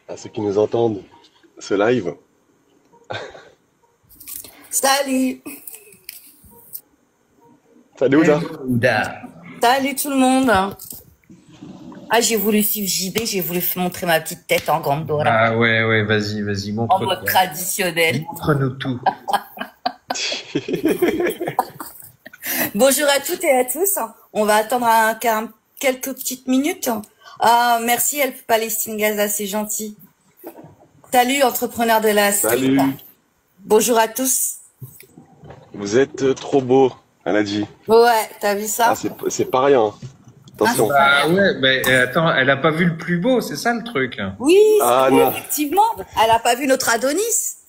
à ceux qui nous entendent ce live. Salut. Salut Ouda. Salut tout le monde. Ah, j'ai voulu suivre JB, j'ai voulu montrer ma petite tête en Gondora. Ah ouais, vas-y, En montre-toi. mode traditionnel. Montre-nous tout. Bonjour à toutes et à tous. On va attendre quelques petites minutes. Ah, merci El Palestine Gaza, c'est gentil. Salut entrepreneur de la street. Salut. Bonjour à tous. Vous êtes trop beau, elle a dit. Ouais, t'as vu ça? Ah, c'est pas rien. Attention. Ah ouais, mais attends, elle a pas vu le plus beau, c'est ça le truc. Oui, Ah, oui, non. effectivement. Elle a pas vu notre Adonis.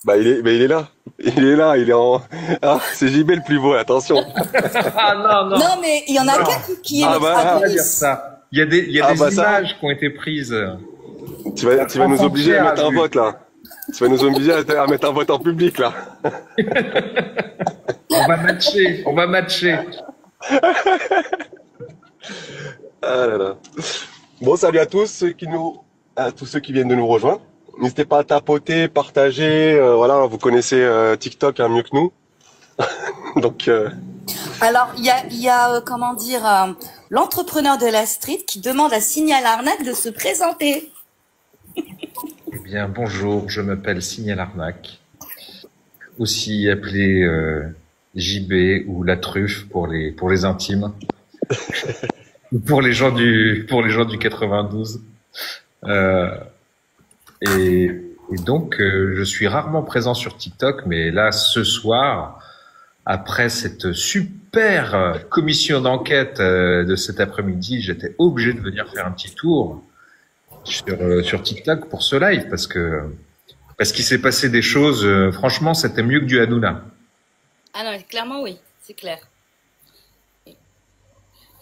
Bah il est là. Il est là, il est en. Ah, c'est JB le plus beau, attention. Ah non. Non, mais il y en a qu'un qui est Ah, notre bah, On va Adonis. dire ça. Il y a des Ah, bah, ça. images qui ont été prises. Tu vas nous Enfant obliger à Pierre mettre a un vu. vote là. Tu vas nous obliger à mettre un vote en public là. On va matcher. Ah là là. Bon, salut à tous tous ceux qui viennent de nous rejoindre. N'hésitez pas à tapoter, partager. Voilà, vous connaissez TikTok mieux que nous. Donc, Alors, il y a comment dire, l'entrepreneur de la street qui demande à Signal Arnaque de se présenter. Eh bien, bonjour, je m'appelle Signal Arnaque, aussi appelé JB ou la truffe pour les intimes, ou pour les gens du 92. Et donc, je suis rarement présent sur TikTok, mais là, ce soir, après cette super commission d'enquête de cet après-midi, j'étais obligé de venir faire un petit tour sur TikTok pour ce live parce qu'il s'est passé des choses. Franchement, c'était mieux que du Hanouna. Ah non, mais clairement oui, c'est clair.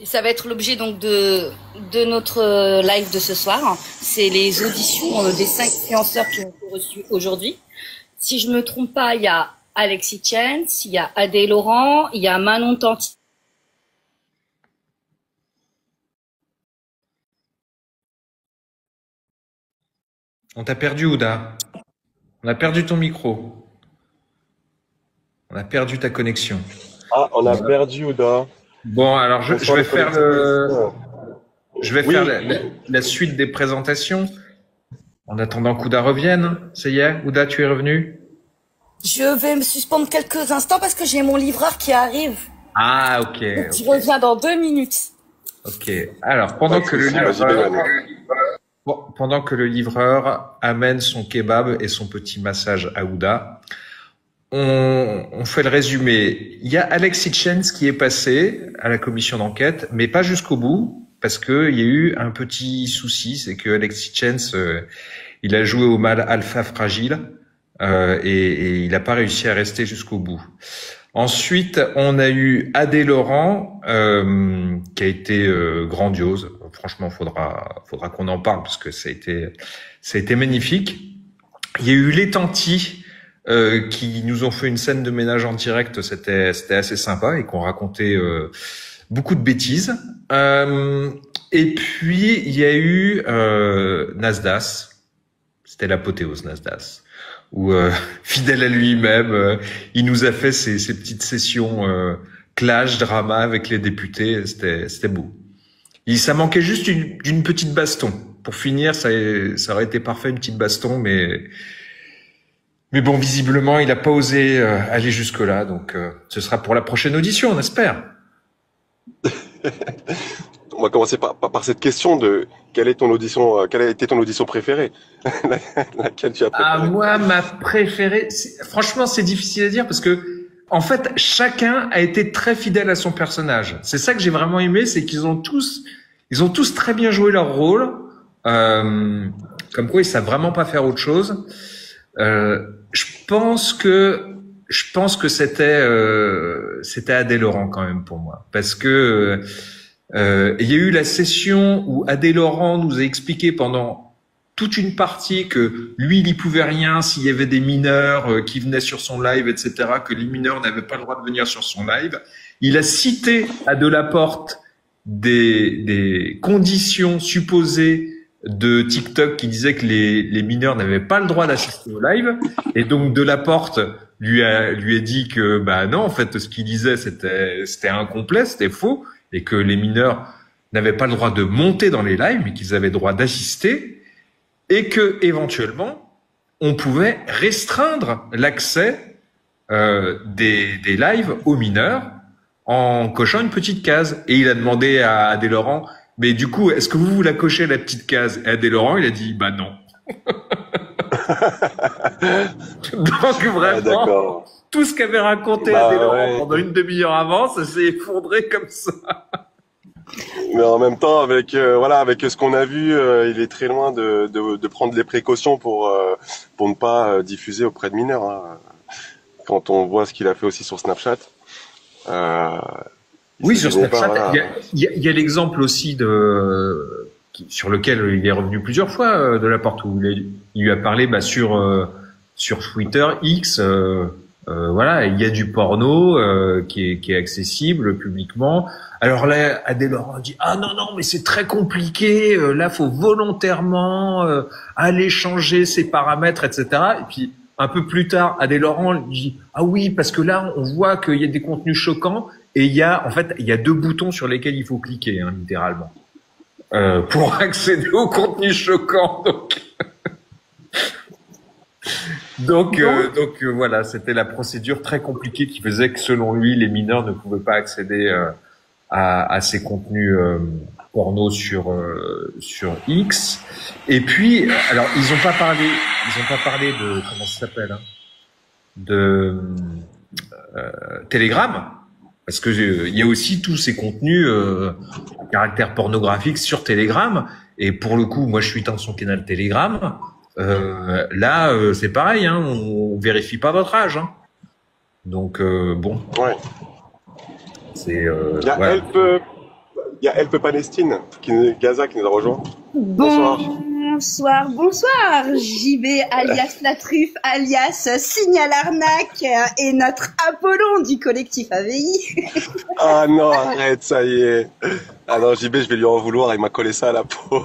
Et ça va être l'objet donc de notre live de ce soir. C'est les auditions des 5 influenceurs qui ont été reçus aujourd'hui. Si je me trompe pas, il y a Alexis Chance, il y a Adé Laurent, il y a Manon Tanti. On t'a perdu, Ouda. On a perdu ton micro. On a perdu ta connexion. ah, on a perdu Ouda. Bon, alors je vais faire Oui. la suite des présentations. En attendant qu'Ouda revienne. Ça y est, Ouda, tu es revenu? Je vais me suspendre quelques instants parce que j'ai mon livreur qui arrive. Ah, ok. Je reviens dans 2 minutes. Ok. Alors, pendant que le livreur amène son kebab et son petit massage à Ouda, on fait le résumé. Il y a Alexis Chance qui est passé à la commission d'enquête, mais pas jusqu'au bout, parce que il y a eu un petit souci, c'est que Alexis Chance, il a joué au mal alpha fragile, et il n'a pas réussi à rester jusqu'au bout. Ensuite, on a eu Adé Laurent, qui a été grandiose. Franchement, faudra qu'on en parle parce que ça a été magnifique. Il y a eu les Tantis qui nous ont fait une scène de ménage en direct. C'était assez sympa et qu'on racontait beaucoup de bêtises. Et puis il y a eu Nasdaq. C'était l'apothéose, Nasdaq. Où fidèle à lui-même, il nous a fait ces petites sessions clash, drama avec les députés. C'était beau. Ça manquait juste d'une petite baston. Pour finir, ça aurait été parfait, une petite baston, mais bon, visiblement, il n'a pas osé aller jusque-là. Donc, ce sera pour la prochaine audition, on espère. On va commencer par cette question de quelle a été ton audition préférée? Laquelle tu as préférée? Ah, moi, ma préférée, franchement, c'est difficile à dire parce que, en fait, chacun a été très fidèle à son personnage. C'est ça que j'ai vraiment aimé, c'est qu'ils ont tous très bien joué leur rôle. Comme quoi, ils savent vraiment pas faire autre chose. Je pense que c'était Adé Laurent quand même pour moi, parce que il y a eu la session où Adé Laurent nous a expliqué pendant toute une partie que lui, il n'y pouvait rien s'il y avait des mineurs qui venaient sur son live, etc., que les mineurs n'avaient pas le droit de venir sur son live. Il a cité à Delaporte des conditions supposées de TikTok qui disait que les mineurs n'avaient pas le droit d'assister au live, et donc Delaporte lui a dit que bah non, en fait ce qu'il disait c'était incomplet, c'était faux, et que les mineurs n'avaient pas le droit de monter dans les lives, mais qu'ils avaient le droit d'assister, et que éventuellement on pouvait restreindre l'accès des lives aux mineurs en cochant une petite case. Et il a demandé à Adé Laurent, mais du coup, est-ce que vous la cochez la petite case? Et Adé Laurent, il a dit, bah non. Donc vraiment, tout ce qu'avait raconté Adé Laurent pendant une demi-heure avant, ça s'est effondré comme ça. Mais en même temps, avec avec ce qu'on a vu, il est très loin de prendre les précautions pour ne pas diffuser auprès de mineurs. Hein. Quand on voit ce qu'il a fait aussi sur Snapchat. Oui, sur Snapchat, il y a l'exemple aussi sur lequel il est revenu plusieurs fois, Delaporte, où il lui a parlé sur Twitter, X, voilà, il y a du porno qui est accessible publiquement. Alors là, Adé Laurent dit ah non mais c'est très compliqué, là faut volontairement aller changer ses paramètres, etc. Et puis un peu plus tard, Adé Laurent dit ah oui parce que là on voit qu'il y a des contenus choquants et il y a deux boutons sur lesquels il faut cliquer littéralement pour accéder aux contenus choquants. Donc voilà, c'était la procédure très compliquée qui faisait que selon lui les mineurs ne pouvaient pas accéder à ces contenus porno sur X. Et puis alors ils ont pas parlé de comment ça s'appelle de Telegram, parce que il y a aussi tous ces contenus à caractère pornographique sur Telegram, et pour le coup moi je suis dans son canal Telegram. Là, c'est pareil, on vérifie pas votre âge. Donc bon. Ouais. C'est. Il y a Help Palestine, Gaza qui nous a rejoint. Bonsoir. JB alias La Truffe alias Signal Arnaque et notre Apollon du collectif AVI. Ah non, arrête, ça y est. Ah non, JB, je vais lui en vouloir, il m'a collé ça à la peau.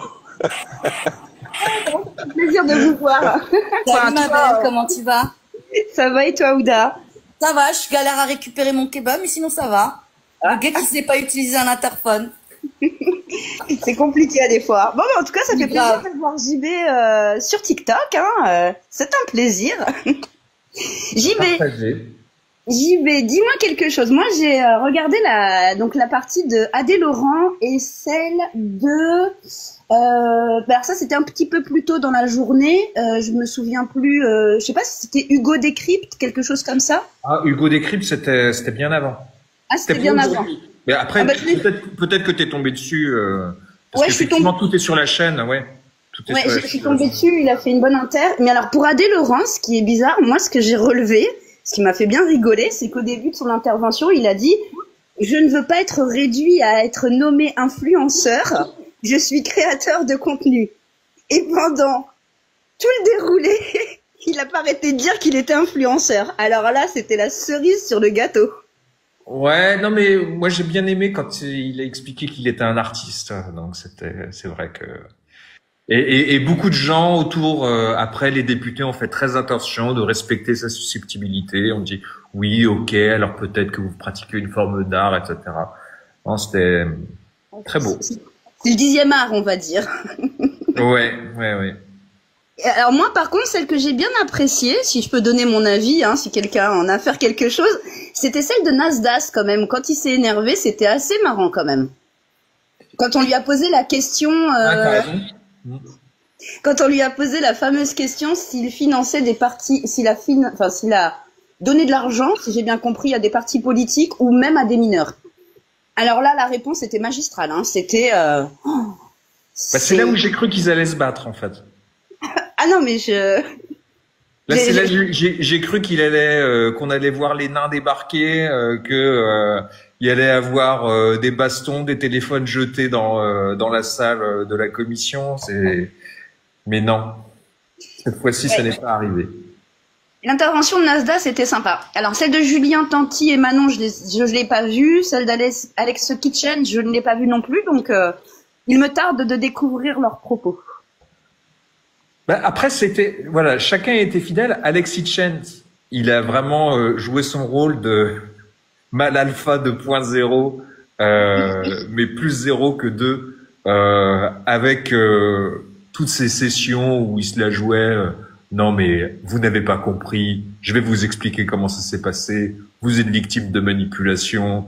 Plaisir de vous voir. Salut ma belle, comment tu vas? Ça va et toi, Ouda? Ça va, je galère à récupérer mon kebab, mais sinon ça va. Le gars qui sait pas utiliser un interphone. C'est compliqué à des fois. Bon, mais en tout cas, ça fait plaisir de voir JB sur TikTok. C'est un plaisir. JB, dis-moi quelque chose. Moi, j'ai regardé la partie de Adé Laurent et celle de... alors ça, c'était un petit peu plus tôt dans la journée. Je me souviens plus. Je sais pas si c'était Hugo Décrypte, quelque chose comme ça. Ah, Hugo Décrypte, c'était bien avant. Ah, c'était bien avant. Mais après, peut-être que t'es tombé dessus. Parce qu'effectivement, tout est sur la chaîne, ouais. Je suis tombée dessus. Il a fait une bonne inter. Mais alors, pour Adé Laurent, ce qui est bizarre, moi, ce que j'ai relevé, ce qui m'a fait bien rigoler, c'est qu'au début de son intervention, il a dit « Je ne veux pas être réduit à être nommé influenceur. Je suis créateur de contenu. » Et pendant tout le déroulé, il a pas arrêté de dire qu'il était influenceur. Alors là, c'était la cerise sur le gâteau. Ouais, non mais moi j'ai bien aimé quand il a expliqué qu'il était un artiste. Donc c'est vrai que et beaucoup de gens autour après les députés ont fait très attention de respecter sa susceptibilité. On dit oui, ok, alors peut-être que vous pratiquez une forme d'art, etc. Non, c'était très beau. C'est le 10e art, on va dire. Ouais. Alors moi, par contre, celle que j'ai bien appréciée, si je peux donner mon avis, si quelqu'un en a à faire quelque chose, c'était celle de Nasdaq quand même. Quand il s'est énervé, c'était assez marrant quand même. Quand on lui a posé la question, quand on lui a posé la fameuse question s'il finançait des partis, s'il a donné de l'argent, si j'ai bien compris, à des partis politiques ou même à des mineurs. Alors là, la réponse était magistrale. C'était. C'est là où j'ai cru qu'ils allaient se battre en fait. Ah non, mais Là, c'est là j'ai cru qu'on allait voir les nains débarquer, il y allait avoir des bastons, des téléphones jetés dans la salle de la commission. Mais non, cette fois-ci, ça n'est pas arrivé. L'intervention de Nasdaq, c'était sympa. Alors, celle de Julien Tanti et Manon, je l'ai pas vue. Celle d'Alex Kitchen, je ne l'ai pas vue non plus. Donc, il me tarde de découvrir leurs propos. Bah, après, c'était, voilà, chacun était fidèle. Alexis Chen, il a vraiment joué son rôle de mal alpha 2.0, mais plus 0 que 2, avec toutes ces sessions où il se la jouait. Non, mais vous n'avez pas compris. Je vais vous expliquer comment ça s'est passé. Vous êtes victime de manipulation.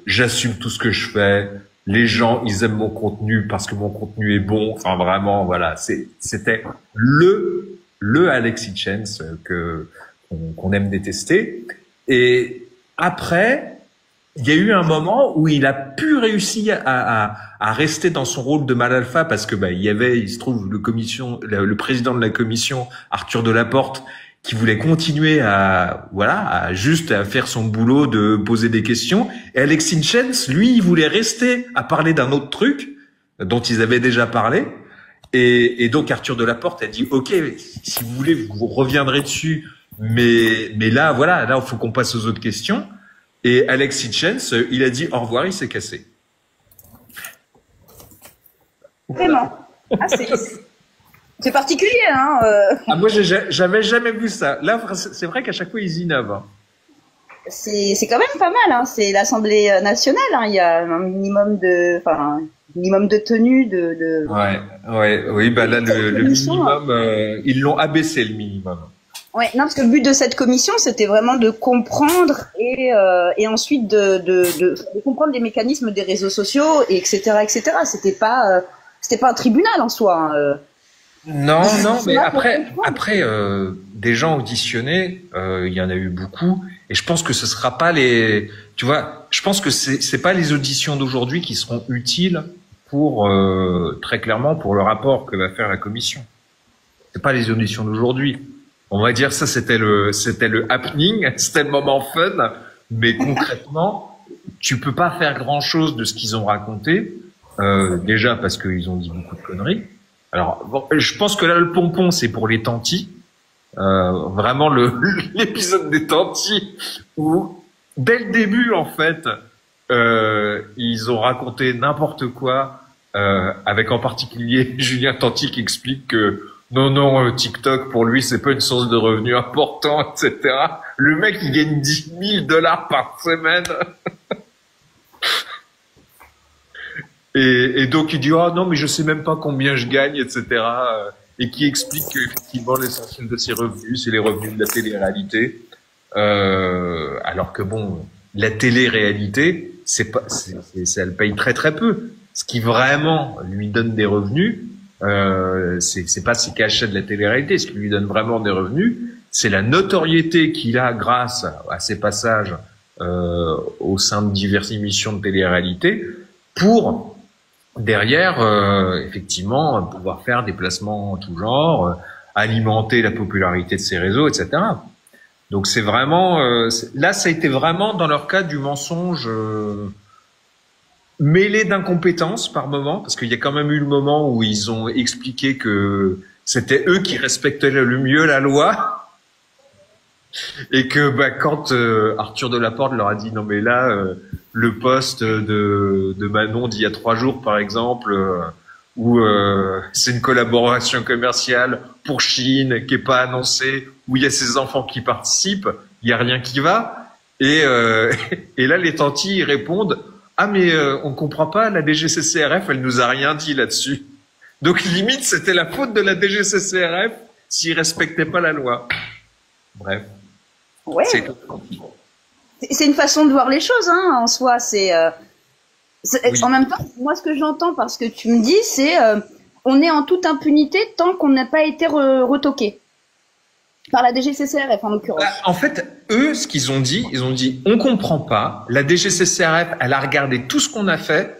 J'assume tout ce que je fais. Les gens, ils aiment mon contenu parce que mon contenu est bon. Enfin, vraiment, voilà. C'était le Alexis Chen qu'on aime détester. Et après, il y a eu un moment où il a pu réussir à rester dans son rôle de mal alpha parce que il se trouve le président de la commission, Arthur Delaporte, qui voulait continuer à faire son boulot de poser des questions. Et Alexis Chen, lui, il voulait rester à parler d'un autre truc dont ils avaient déjà parlé. Et donc Arthur Delaporte a dit OK, si vous voulez, vous reviendrez dessus, mais là, voilà, là, il faut qu'on passe aux autres questions. Et Alexis Chen, il a dit au revoir, il s'est cassé. Vraiment. Ah, c'est particulier, hein. Ah, moi, j'avais jamais vu ça. Là, c'est vrai qu'à chaque fois, ils innovent. Hein. C'est quand même pas mal, hein. C'est l'Assemblée nationale, hein. Il y a un minimum de tenue Oui, bah là, le minimum, ils l'ont abaissé, le minimum. Ouais, non, parce que le but de cette commission, c'était vraiment de comprendre et ensuite de comprendre les mécanismes des réseaux sociaux, et etc., etc. C'était pas un tribunal en soi. Hein. Non, mais après, des gens auditionnés, il y en a eu beaucoup, et je pense que ce sera pas tu vois, je pense que c'est pas les auditions d'aujourd'hui qui seront utiles pour, très clairement, pour le rapport que va faire la commission. C'est pas les auditions d'aujourd'hui. On va dire ça, c'était le happening, c'était le moment fun, mais concrètement, tu peux pas faire grand chose de ce qu'ils ont raconté, déjà parce qu'ils ont dit beaucoup de conneries. Alors, bon, je pense que là, le pompon, c'est pour les tantis. Vraiment l'épisode des tantis où, dès le début, en fait, ils ont raconté n'importe quoi, avec en particulier Julien Tanti qui explique que non, TikTok, pour lui, c'est pas une source de revenus important, etc. Le mec, il gagne $10 000 par semaine. Et donc, il dit, oh non, mais je sais même pas combien je gagne, etc. Et qui explique qu'effectivement, l'essentiel de ses revenus, c'est les revenus de la télé-réalité. Alors que bon, la télé-réalité, ça le paye très très peu. Ce qui vraiment lui donne des revenus, c'est pas ses cachets de la télé-réalité. Ce qui lui donne vraiment des revenus, c'est la notoriété qu'il a grâce à ses passages au sein de diverses émissions de télé-réalité pour derrière effectivement pouvoir faire des placements en tout genre, alimenter la popularité de ses réseaux, etc. Donc c'est vraiment là, ça a été vraiment dans leur cas du mensonge mêlé d'incompétence par moment, parce qu'il y a quand même eu le moment où ils ont expliqué que c'était eux qui respectaient le mieux la loi, et que quand Arthur Delaporte leur a dit non mais là le post de Manon d'il y a 3 jours par exemple, où c'est une collaboration commerciale pour Chine qui est pas annoncée, où il y a ses enfants qui participent, il y a rien qui va, et là les tantis ils répondent ah mais on comprend pas, la DGCCRF elle nous a rien dit là-dessus. Donc limite c'était la faute de la DGCCRF s'ils respectaient pas la loi. Bref. Ouais. C'est une façon de voir les choses, hein, en soi. Oui. En même temps, moi, ce que j'entends par ce que tu me dis, c'est on est en toute impunité tant qu'on n'a pas été retoqué par la DGCCRF en l'occurrence. En fait, eux, ce qu'ils ont dit, on comprend pas. La DGCCRF, elle a regardé tout ce qu'on a fait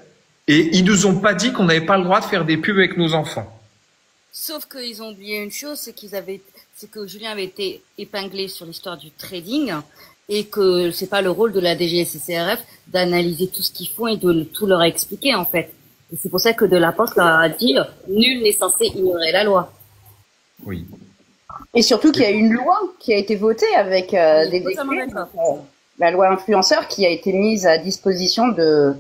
et ils nous ont pas dit qu'on n'avait pas le droit de faire des pubs avec nos enfants. Sauf qu'ils ont oublié une chose, c'est que Julien avait été épinglé sur l'histoire du trading et que c'est pas le rôle de la DGCCRF d'analyser tout ce qu'ils font et de tout leur expliquer en fait. Et c'est pour ça que Delaporte leur a dit nul n'est censé ignorer la loi. Oui. Et surtout qu'il y a une loi qui a été votée avec des décrets, la loi influenceur qui a été mise à disposition de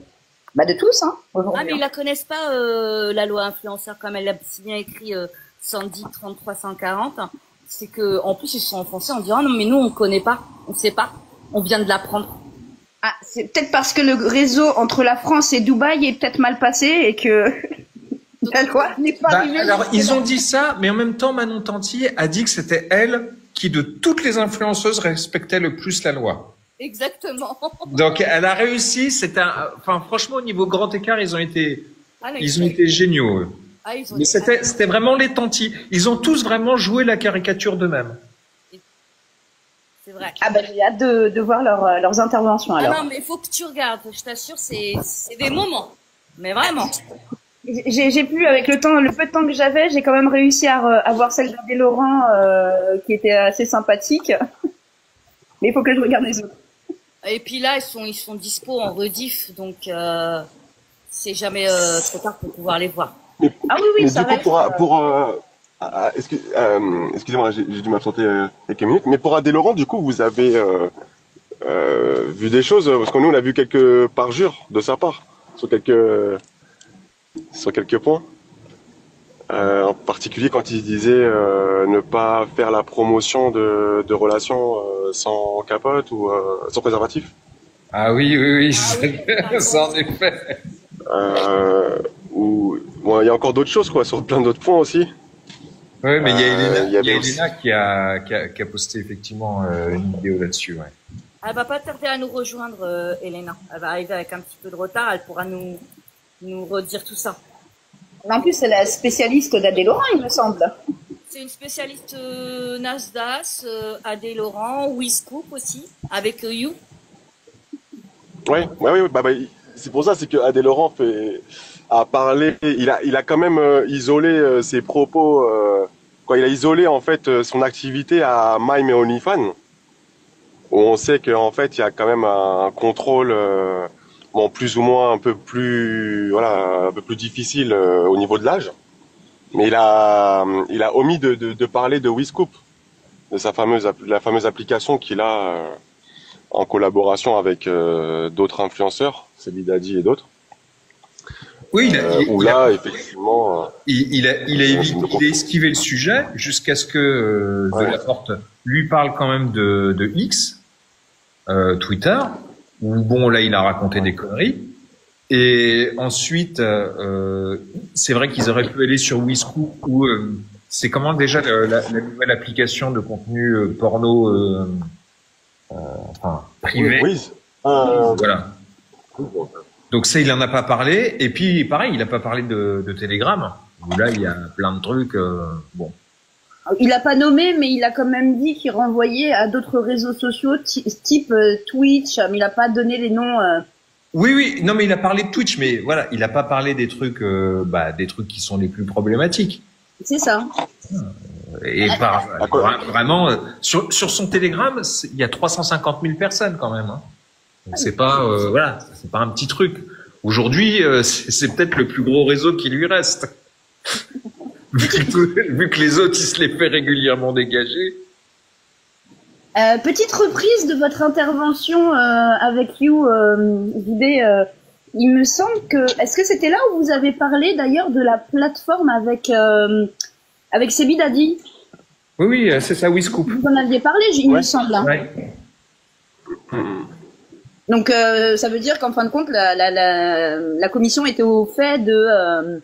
tous, hein, aujourd'hui. Ah mais ils la connaissent pas la loi influenceur comme elle l'a si bien écrit Sandy 33 140, c'est que en plus ils sont en français, on dit ah non mais nous on connaît pas, on sait pas, on vient de l'apprendre. Ah, c'est peut-être parce que le réseau entre la France et Dubaï est peut-être mal passé et que la loi n'est pas arrivée. Alors ils ont dit ça, mais en même temps Manon Tanti a dit que c'était elle qui de toutes les influenceuses respectait le plus la loi. Exactement. Donc elle a réussi. Enfin franchement au niveau grand écart ils ont été géniaux. Eux. Ah, mais c'était vraiment les Tanti. Ils ont tous vraiment joué la caricature d'eux-mêmes. C'est vrai. Ah ben j'ai hâte de voir leurs interventions alors. Ah non mais il faut que tu regardes, je t'assure c'est des moments, mais vraiment. J'ai pu avec le peu de temps que j'avais, j'ai quand même réussi à voir celle d'Adé Laurent qui était assez sympathique. Mais il faut que je regarde les autres. Et puis là ils sont dispo en rediff, donc c'est jamais trop tard pour pouvoir les voir. Ah oui mais ça du coup, reste. Excusez-moi, j'ai dû m'absenter quelques minutes. Mais pour Adé Laurent, du coup, vous avez vu des choses, parce que nous, on a vu quelques parjures de sa part sur quelques points. En particulier quand il disait ne pas faire la promotion de relations sans capote ou sans préservatif. Ah oui, ça en effet. Bon, il y a encore d'autres choses, quoi, sur plein d'autres points aussi. Oui, mais il y a Elena qui a posté effectivement une vidéo là-dessus. Ouais. Elle va pas tarder à nous rejoindre, Elena. Elle va arriver avec un petit peu de retard. Elle pourra nous redire tout ça. En plus, c'est la spécialiste d'Adé Laurent, il me semble. C'est une spécialiste Nasdaq, Adé Laurent, WeScoop aussi, avec You. Oui. C'est pour ça, c'est que Adé Laurent a parlé, il a quand même isolé ses propos, il a isolé en fait son activité à Mime et OnlyFans, où on sait qu'en fait il y a quand même un contrôle, plus ou moins un peu plus difficile au niveau de l'âge, mais il a omis de parler de WeScoop, de la fameuse application qu'il a en collaboration avec d'autres influenceurs, Céline Dadi et d'autres. Oui, effectivement, il a esquivé le sujet jusqu'à ce que Delaporte lui parle quand même de X, Twitter, où bon là il a raconté des conneries. Et ensuite, c'est vrai qu'ils auraient pu aller sur WeScoop où c'est comment déjà la nouvelle application de contenu porno privé. Oui. Voilà. Donc ça, il en a pas parlé. Et puis, pareil, il a pas parlé de Telegram. Où là, il y a plein de trucs. Bon. Il a pas nommé, mais il a quand même dit qu'il renvoyait à d'autres réseaux sociaux, type Twitch. Mais il a pas donné les noms. Oui. Non, mais il a parlé de Twitch, mais voilà, il a pas parlé des trucs qui sont les plus problématiques. C'est ça. Et vraiment, sur son Telegram, il y a 350 000 personnes quand même. Hein. Donc c'est pas c'est pas un petit truc. Aujourd'hui, c'est peut-être le plus gros réseau qui lui reste. vu que les autres ils se les fait régulièrement dégager. Petite reprise de votre intervention avec You, Vidé. Il me semble que est-ce que c'était là où vous avez parlé d'ailleurs de la plateforme avec Sebi Dadi? Oui, c'est ça, WeScoop. Vous en aviez parlé, il me semble. Hein. Ouais. Donc ça veut dire qu'en fin de compte, la commission était au fait de.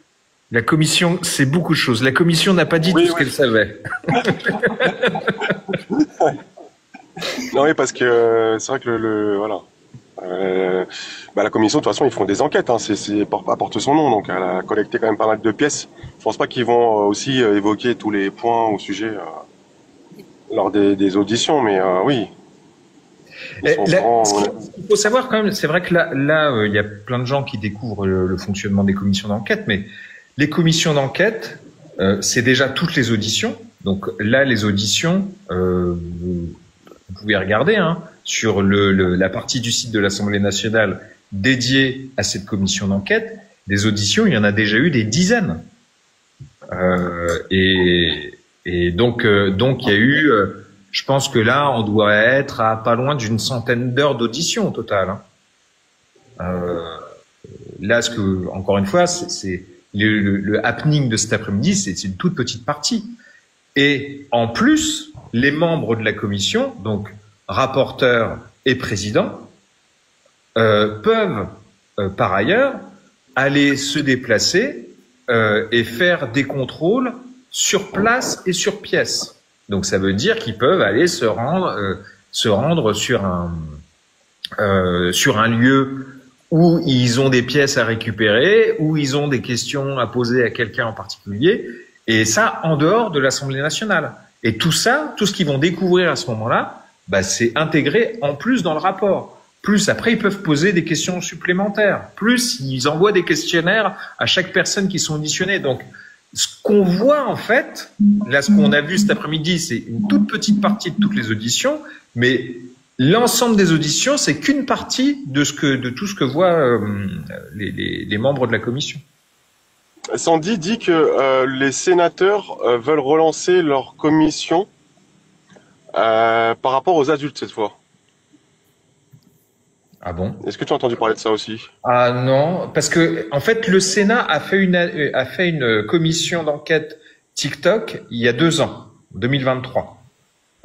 La commission, c'est beaucoup de choses. La commission n'a pas dit tout ce qu'elle savait. Non, oui, parce que c'est vrai que la commission, de toute façon, ils font des enquêtes. Hein, apporte son nom, donc elle a collecté quand même pas mal de pièces. Je pense pas qu'ils vont aussi évoquer tous les points au sujet lors des auditions, mais oui. Ce qu'il faut savoir quand même, c'est vrai que là, il y a plein de gens qui découvrent le fonctionnement des commissions d'enquête, mais les commissions d'enquête, c'est déjà toutes les auditions. Donc là, les auditions, vous pouvez regarder sur la partie du site de l'Assemblée nationale dédiée à cette commission d'enquête. Des auditions, il y en a déjà eu des dizaines. Et donc il y a eu, je pense que là, on doit être à pas loin d'une centaine d'heures d'audition au total. Là, encore une fois, c'est le happening de cet après-midi, c'est une toute petite partie. Et en plus, les membres de la commission, donc rapporteurs et présidents, peuvent par ailleurs aller se déplacer et faire des contrôles sur place et sur pièce. Donc ça veut dire qu'ils peuvent aller se rendre sur un lieu où ils ont des pièces à récupérer, où ils ont des questions à poser à quelqu'un en particulier, et ça en dehors de l'Assemblée nationale. Et tout ça, tout ce qu'ils vont découvrir à ce moment-là, bah, c'est intégré en plus dans le rapport. Plus après, ils peuvent poser des questions supplémentaires. Plus ils envoient des questionnaires à chaque personne qui sont auditionnés. Donc, ce qu'on voit en fait, là, ce qu'on a vu cet après-midi, c'est une toute petite partie de toutes les auditions, mais l'ensemble des auditions, c'est qu'une partie de tout ce que voient les membres de la commission. Sandy dit que les sénateurs veulent relancer leur commission par rapport aux adultes cette fois. Ah bon? Est-ce que tu as entendu parler de ça aussi? Ah non, parce que en fait le Sénat a fait une commission d'enquête TikTok il y a 2 ans, 2023,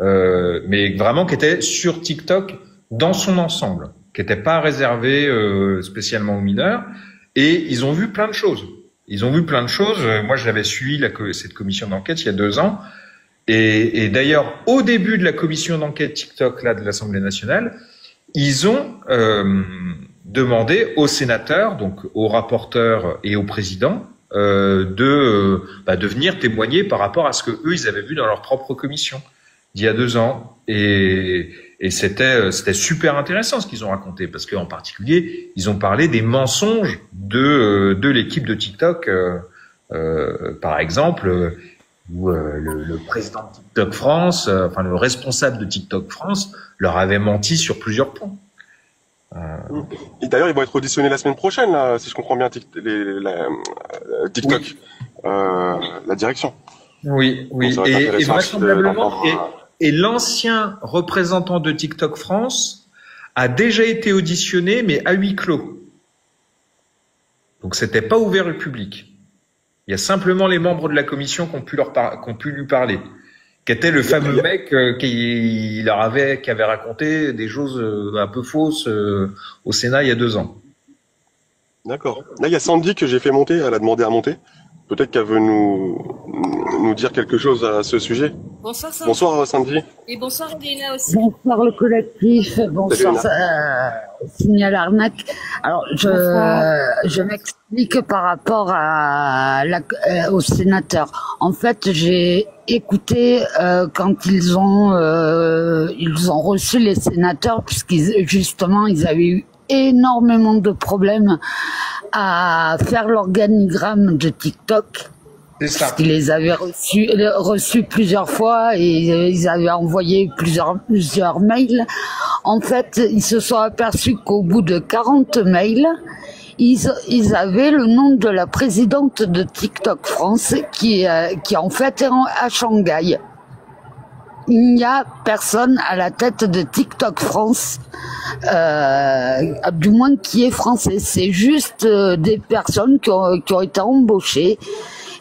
mais vraiment qui était sur TikTok dans son ensemble, qui n'était pas réservé spécialement aux mineurs, et ils ont vu plein de choses. Moi, j'avais suivi cette commission d'enquête il y a 2 ans, et d'ailleurs au début de la commission d'enquête TikTok là de l'Assemblée nationale, ils ont demandé aux sénateurs, donc aux rapporteurs et au président, de venir témoigner par rapport à ce que eux ils avaient vu dans leur propre commission d'il y a 2 ans, et c'était super intéressant ce qu'ils ont raconté, parce qu'en particulier ils ont parlé des mensonges de l'équipe de TikTok, par exemple, où le président de TikTok France, enfin le responsable de TikTok France, leur avait menti sur plusieurs points. Et d'ailleurs, ils vont être auditionnés la semaine prochaine, là, si je comprends bien, TikTok, oui. La direction. Oui, oui. Et vraisemblablement, et l'ancien représentant de TikTok France a déjà été auditionné, mais à huis clos. Donc c'était pas ouvert au public. Il y a simplement les membres de la commission qui ont pu lui parler, qui était le fameux mec qui avait raconté des choses un peu fausses au Sénat il y a 2 ans. D'accord. Là, il y a Sandy que j'ai fait monter, elle a demandé à monter. Peut-être qu'elle veut nous dire quelque chose à ce sujet. Bonsoir Sandy. Bonsoir Sandy. Et bonsoir Elena aussi. Bonsoir le collectif, bonsoir Signal Arnaque. Alors je m'explique par rapport aux sénateurs. En fait, j'ai écouté quand ils ont reçu les sénateurs, puisqu'ils avaient eu énormément de problèmes à faire l'organigramme de TikTok. C'est ça. Parce qu'ils les avaient reçus plusieurs fois et ils avaient envoyé plusieurs mails. En fait, ils se sont aperçus qu'au bout de 40 mails, ils avaient le nom de la présidente de TikTok France qui en fait est à Shanghai. Il n'y a personne à la tête de TikTok France, du moins qui est français. C'est juste des personnes qui ont été embauchées.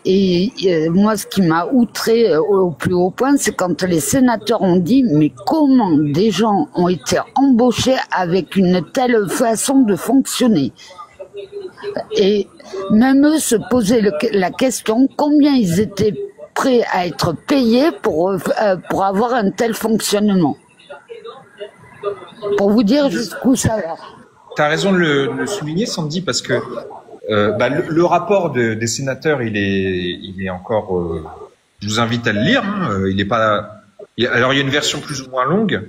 Et moi, ce qui m'a outré au plus haut point, c'est quand les sénateurs ont dit « Mais comment des gens ont été embauchés avec une telle façon de fonctionner ?» Et même eux se posaient la question combien ils étaient prêts à être payés pour avoir un tel fonctionnement. Pour vous dire jusqu'où ça va. Tu as raison de le souligner, Sandy, parce que le rapport des sénateurs, il est encore. Je vous invite à le lire. Hein, il est pas. Alors il y a une version plus ou moins longue,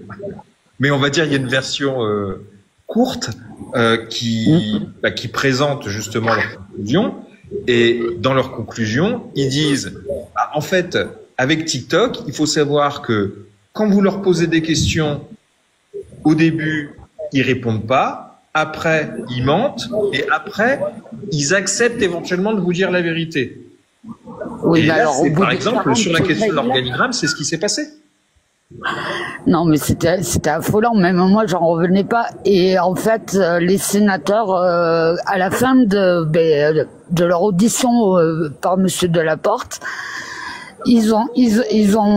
mais on va dire il y a une version courte qui présente justement leurs conclusions. Et dans leurs conclusions, ils disent en fait, avec TikTok, il faut savoir que quand vous leur posez des questions, au début, ils répondent pas. Après, ils mentent, et après, ils acceptent éventuellement de vous dire la vérité. Oui, et là, alors, par exemple, sur la question de l'organigramme, c'est ce qui s'est passé. Non, mais c'était affolant. Même moi, j'en revenais pas. Et en fait, les sénateurs, à la fin de leur audition par Monsieur Delaporte, ils ont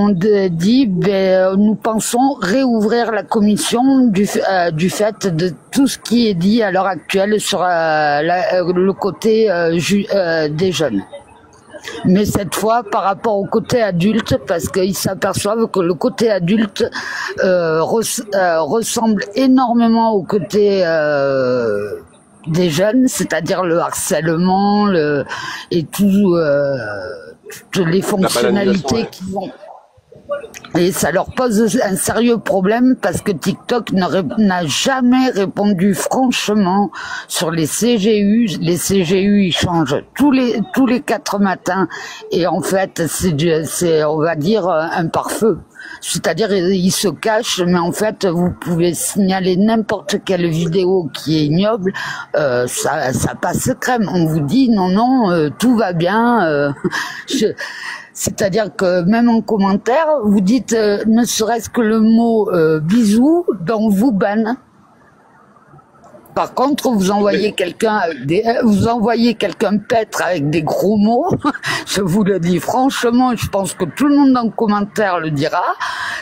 dit, nous pensons réouvrir la commission du fait de tout ce qui est dit à l'heure actuelle sur le côté des jeunes. Mais cette fois, par rapport au côté adulte, parce qu'ils s'aperçoivent que le côté adulte ressemble énormément au côté des jeunes, c'est-à-dire le harcèlement et toutes les fonctionnalités qu'ils ont. Et ça leur pose un sérieux problème parce que TikTok n'a jamais répondu franchement sur les CGU. Les CGU, ils changent tous les 4 matins. Et en fait, c'est, on va dire, un pare-feu. C'est-à-dire, ils se cachent, mais en fait, vous pouvez signaler n'importe quelle vidéo qui est ignoble, ça passe crème. On vous dit, non, tout va bien. C'est-à-dire que même en commentaire, vous dites ne serait-ce que le mot bisou, ben on vous banne. Par contre, vous envoyez quelqu'un paître avec des gros mots, je vous le dis franchement, je pense que tout le monde en commentaire le dira,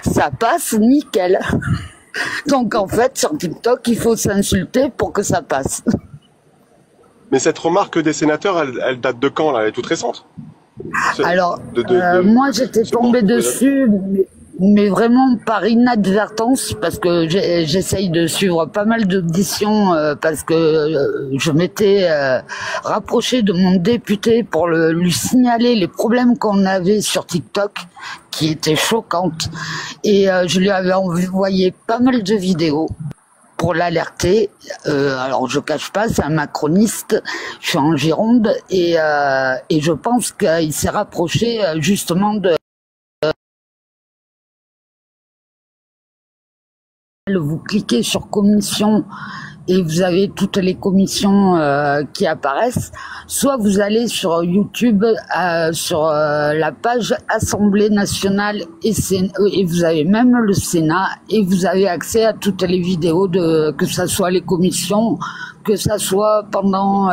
ça passe nickel. Donc en fait, sur TikTok, il faut s'insulter pour que ça passe. Mais cette remarque des sénateurs, elle date de quand, là? Elle est toute récente? Alors, moi j'étais tombée dessus, mais vraiment par inadvertance, parce que j'essaye de suivre pas mal d'auditions, parce que je m'étais rapprochée de mon député pour lui signaler les problèmes qu'on avait sur TikTok, qui étaient choquantes, et je lui avais envoyé pas mal de vidéos pour l'alerter. Alors je cache pas, c'est un macroniste, je suis en Gironde, et je pense qu'il s'est rapproché justement de vous cliquez sur commission et vous avez toutes les commissions qui apparaissent, soit vous allez sur YouTube, sur la page Assemblée nationale et vous avez même le Sénat et vous avez accès à toutes les vidéos que ça soit les commissions, que ça soit pendant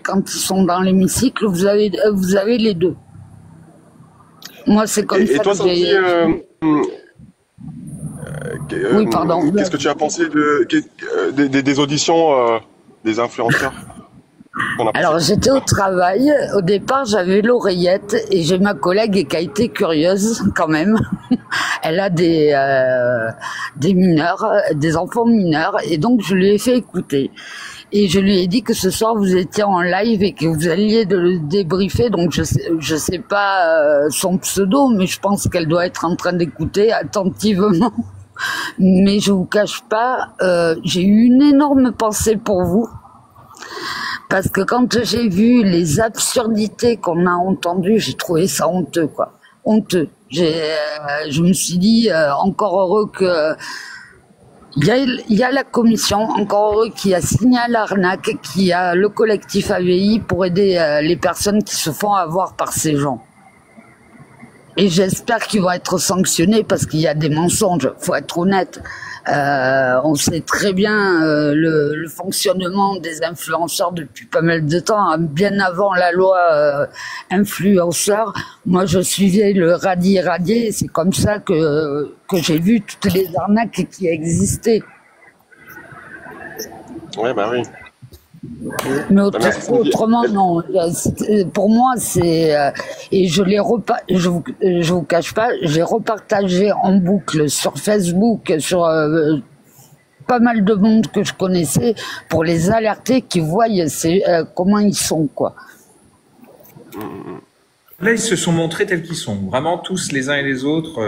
quand ils sont dans l'hémicycle, vous avez les deux. Moi c'est comme ça. Et toi, que j'ai... Oui, pardon. Qu'est-ce que tu as pensé des auditions des influenceurs? Alors j'étais au travail, au départ j'avais l'oreillette et j'ai ma collègue qui a été curieuse quand même. Elle a des mineurs, des enfants mineurs, et donc je lui ai fait écouter. Et je lui ai dit que ce soir vous étiez en live et que vous alliez le débriefer, donc je sais pas son pseudo, mais je pense qu'elle doit être en train d'écouter attentivement. Mais je vous cache pas, j'ai eu une énorme pensée pour vous. Parce que quand j'ai vu les absurdités qu'on a entendues, j'ai trouvé ça honteux, quoi. Honteux. Je me suis dit, encore heureux que... Il y a la commission, encore heureux qu'il y a signalé l'arnaque, qu'il y a le collectif AVI pour aider les personnes qui se font avoir par ces gens. Et j'espère qu'ils vont être sanctionnés parce qu'il y a des mensonges, faut être honnête. On sait très bien le fonctionnement des influenceurs depuis pas mal de temps, hein. Bien avant la loi influenceur. Moi, je suivais le radier, c'est comme ça que j'ai vu toutes les arnaques qui existaient. Ouais, bah oui. Mais autrement, non. Pour moi, c'est... et je vous cache pas, j'ai repartagé en boucle sur Facebook, sur pas mal de monde que je connaissais, pour les alerter, qui voient comment ils sont, quoi. Là, ils se sont montrés tels qu'ils sont, vraiment tous les uns et les autres.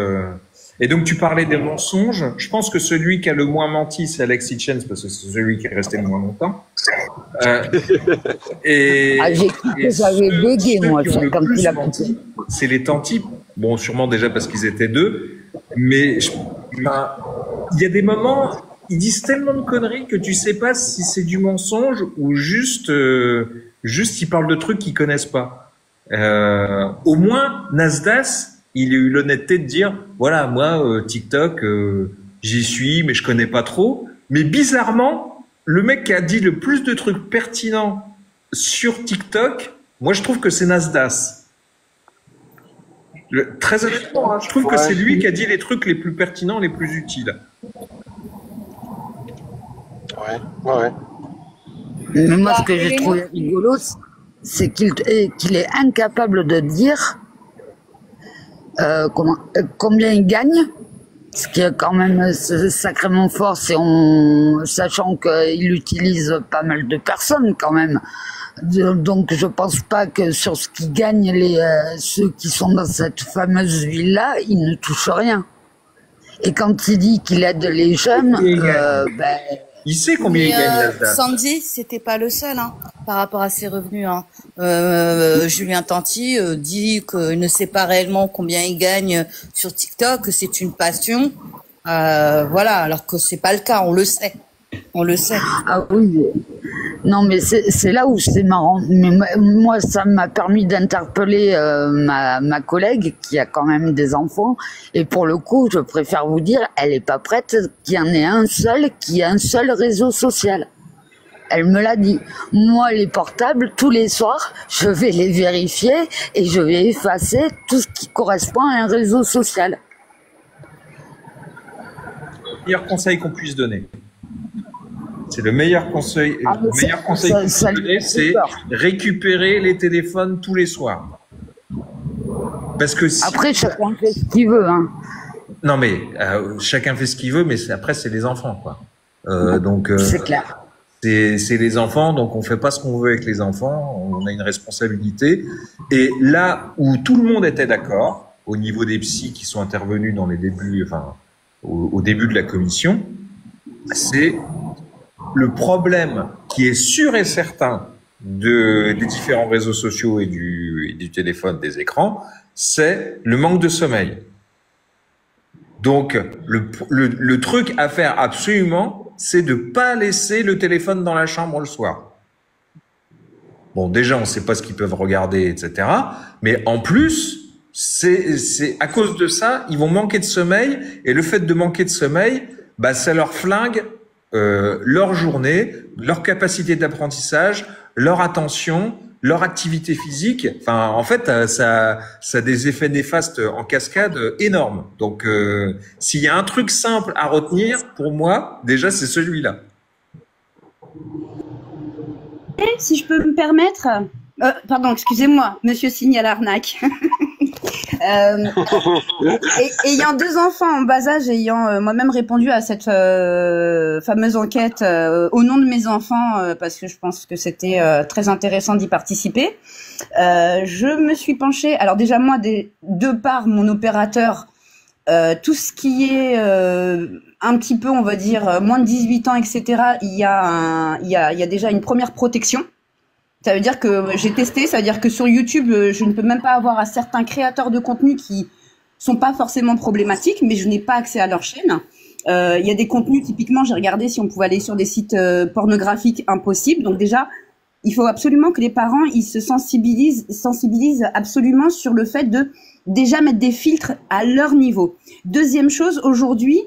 Et donc, tu parlais des mensonges. Je pense que celui qui a le moins menti, c'est Alex Hitchens, parce que c'est celui qui est resté le moins longtemps. J'avais bugué, moi, quand il a menti. C'est les tantis. Bon, sûrement déjà parce qu'ils étaient deux. Mais il y a des moments, ils disent tellement de conneries que tu sais pas si c'est du mensonge ou juste ils parlent de trucs qu'ils connaissent pas. Au moins, Nasdaq, il a eu l'honnêteté de dire, voilà, moi, TikTok, j'y suis, mais je connais pas trop. Mais bizarrement, le mec qui a dit le plus de trucs pertinents sur TikTok, moi, je trouve que c'est Nasdaq. Très honnêtement, hein, je trouve que c'est lui qui a dit les trucs les plus pertinents, les plus utiles. Ouais. Mais moi, ce que j'ai trouvé rigolo, c'est qu'il est incapable de dire combien il gagne, ce qui est quand même sacrément fort, sachant qu'il utilise pas mal de personnes quand même. Donc je pense pas que sur ce qui gagnent ceux qui sont dans cette fameuse ville-là, ils ne touchent rien. Et quand il dit qu'il aide les jeunes, il sait combien il gagne. Sandy, c'était pas le seul par rapport à ses revenus. Julien Tanti dit qu'il ne sait pas réellement combien il gagne sur TikTok, que c'est une passion. Voilà, alors que c'est pas le cas, on le sait. On le sait. Ah oui. Non, mais c'est là où c'est marrant. Mais moi, ça m'a permis d'interpeller ma collègue qui a quand même des enfants. Et pour le coup, je préfère vous dire, elle est pas prête qu'il y en ait un seul qui ait un seul réseau social. Elle me l'a dit. Moi, les portables, tous les soirs, je vais les vérifier et je vais effacer tout ce qui correspond à un réseau social. Le meilleur conseil qu'on puisse donner. C'est le meilleur conseil. Le meilleur conseil qu'on puisse donner, c'est récupérer les téléphones tous les soirs. Parce que après, chacun fait ce qu'il veut. Non, mais chacun fait ce qu'il veut, mais après, c'est les enfants, quoi. Donc, c'est clair. C'est les enfants, donc on fait pas ce qu'on veut avec les enfants. On a une responsabilité. Et là où tout le monde était d'accord, au niveau des psys qui sont intervenus dans les débuts, enfin, au début de la commission, c'est le problème qui est sûr et certain des différents réseaux sociaux et du téléphone, des écrans, c'est le manque de sommeil. Donc, le truc à faire absolument, c'est de pas laisser le téléphone dans la chambre le soir. Bon, déjà, on sait pas ce qu'ils peuvent regarder, etc. Mais en plus, c'est à cause de ça, ils vont manquer de sommeil, et le fait de manquer de sommeil, bah, ça leur flingue leur journée, leur capacité d'apprentissage, leur attention, leur activité physique. Enfin, en fait, ça a des effets néfastes en cascade énormes. Donc, s'il y a un truc simple à retenir, pour moi, déjà, c'est celui-là. Si je peux me permettre, pardon, excusez-moi, monsieur signale arnaque. Ayant 2 enfants en bas âge, ayant moi-même répondu à cette fameuse enquête au nom de mes enfants, parce que je pense que c'était très intéressant d'y participer, je me suis penchée, alors déjà moi, de par mon opérateur, tout ce qui est un petit peu, on va dire, moins de 18 ans, etc., il y a déjà une première protection. Ça veut dire que j'ai testé, ça veut dire que sur YouTube, je ne peux même pas avoir à certains créateurs de contenu qui sont pas forcément problématiques, mais je n'ai pas accès à leur chaîne. Il y a des contenus, typiquement, j'ai regardé si on pouvait aller sur des sites pornographiques, impossible. Donc déjà, il faut absolument que les parents, ils se sensibilisent absolument sur le fait de déjà mettre des filtres à leur niveau. Deuxième chose, aujourd'hui,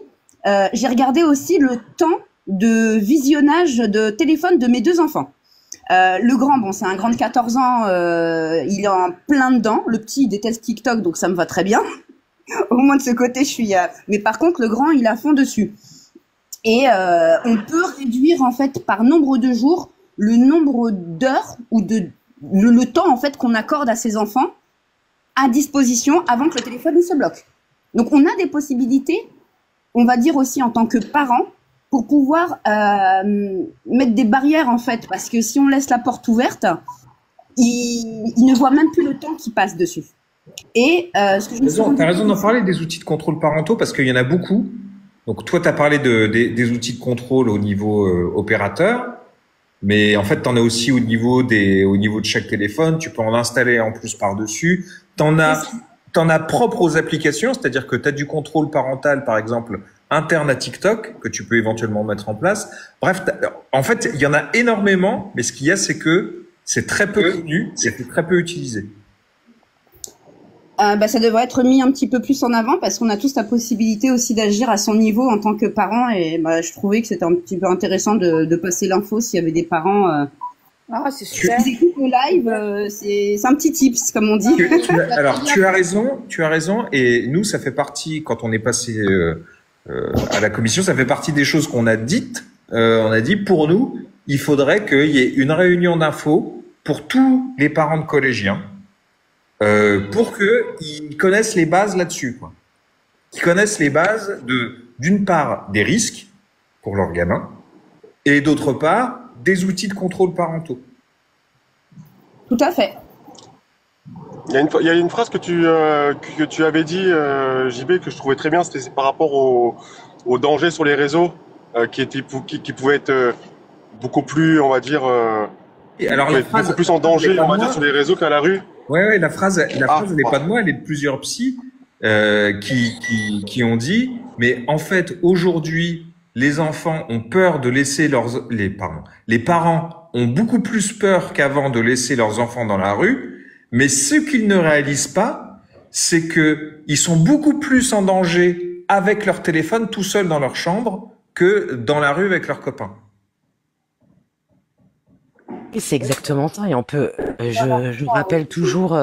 j'ai regardé aussi le temps de visionnage de téléphone de mes 2 enfants. Le grand, bon, c'est un grand de 14 ans, il est en plein dedans. Le petit, il déteste TikTok, donc ça me va très bien. Au moins de ce côté, je suis... Mais par contre, le grand, il est à fond dessus. Et on peut réduire, en fait, par nombre de jours, le nombre d'heures ou le temps, en fait, qu'on accorde à ses enfants à disposition avant que le téléphone ne se bloque. Donc, on a des possibilités, on va dire aussi en tant que parents, pour pouvoir mettre des barrières, en fait, parce que si on laisse la porte ouverte, il ne voit même plus le temps qui passe dessus. Et ce que je me suis T'as raison d'en parler des outils de contrôle parentaux, parce qu'il y en a beaucoup. Donc toi, tu as parlé des outils de contrôle au niveau opérateur, mais en fait, tu en as aussi au niveau de chaque téléphone. Tu peux en installer en plus par-dessus. T'en as propre aux applications, c'est-à-dire que tu as du contrôle parental, par exemple, interne à TikTok, que tu peux éventuellement mettre en place. Bref, en fait, il y en a énormément, mais ce qu'il y a, c'est que c'est très peu connu, c'est très peu utilisé. Ça devrait être mis un petit peu plus en avant parce qu'on a tous la possibilité aussi d'agir à son niveau en tant que parent et je trouvais que c'était un petit peu intéressant de passer l'info s'il y avait des parents Ah, c'est super. qui écoutent le live. C'est un petit tips comme on dit. Alors tu as raison et nous ça fait partie quand on est passé à la commission, ça fait partie des choses qu'on a dites. On a dit pour nous, il faudrait qu'il y ait une réunion d'info pour tous les parents de collégiens. Pour qu'ils connaissent les bases là-dessus, quoi. Qu'ils connaissent les bases d'une part, des risques pour leurs gamins, et d'autre part, des outils de contrôle parentaux. Tout à fait. Il y a une phrase que tu avais dit, JB, que je trouvais très bien, c'était par rapport au danger sur les réseaux, qui pouvait être beaucoup plus, on va dire, Alors, beaucoup plus en danger, on va dire, sur les réseaux qu'à la rue. Ouais, la phrase, elle n'est pas de moi, elle est de plusieurs psys qui ont dit, mais en fait, aujourd'hui, les enfants ont peur de laisser les parents ont beaucoup plus peur qu'avant de laisser leurs enfants dans la rue, mais ce qu'ils ne réalisent pas, c'est que ils sont beaucoup plus en danger avec leur téléphone tout seuls dans leur chambre que dans la rue avec leurs copains. Et c'est exactement ça. Et on peut, je rappelle toujours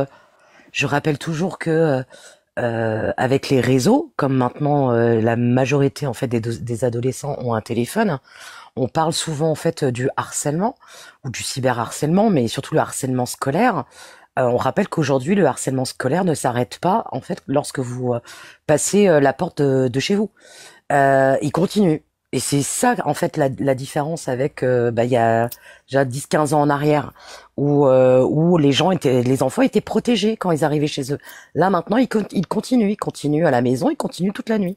que avec les réseaux, comme maintenant la majorité en fait des adolescents ont un téléphone, on parle souvent en fait du harcèlement ou du cyberharcèlement, mais surtout le harcèlement scolaire. On rappelle qu'aujourd'hui le harcèlement scolaire ne s'arrête pas en fait lorsque vous passez la porte de chez vous. Il continue. Et c'est ça, en fait, la différence avec, il y a déjà 10-15 ans en arrière, où les enfants étaient protégés quand ils arrivaient chez eux. Là, maintenant, ils continuent à la maison, ils continuent toute la nuit.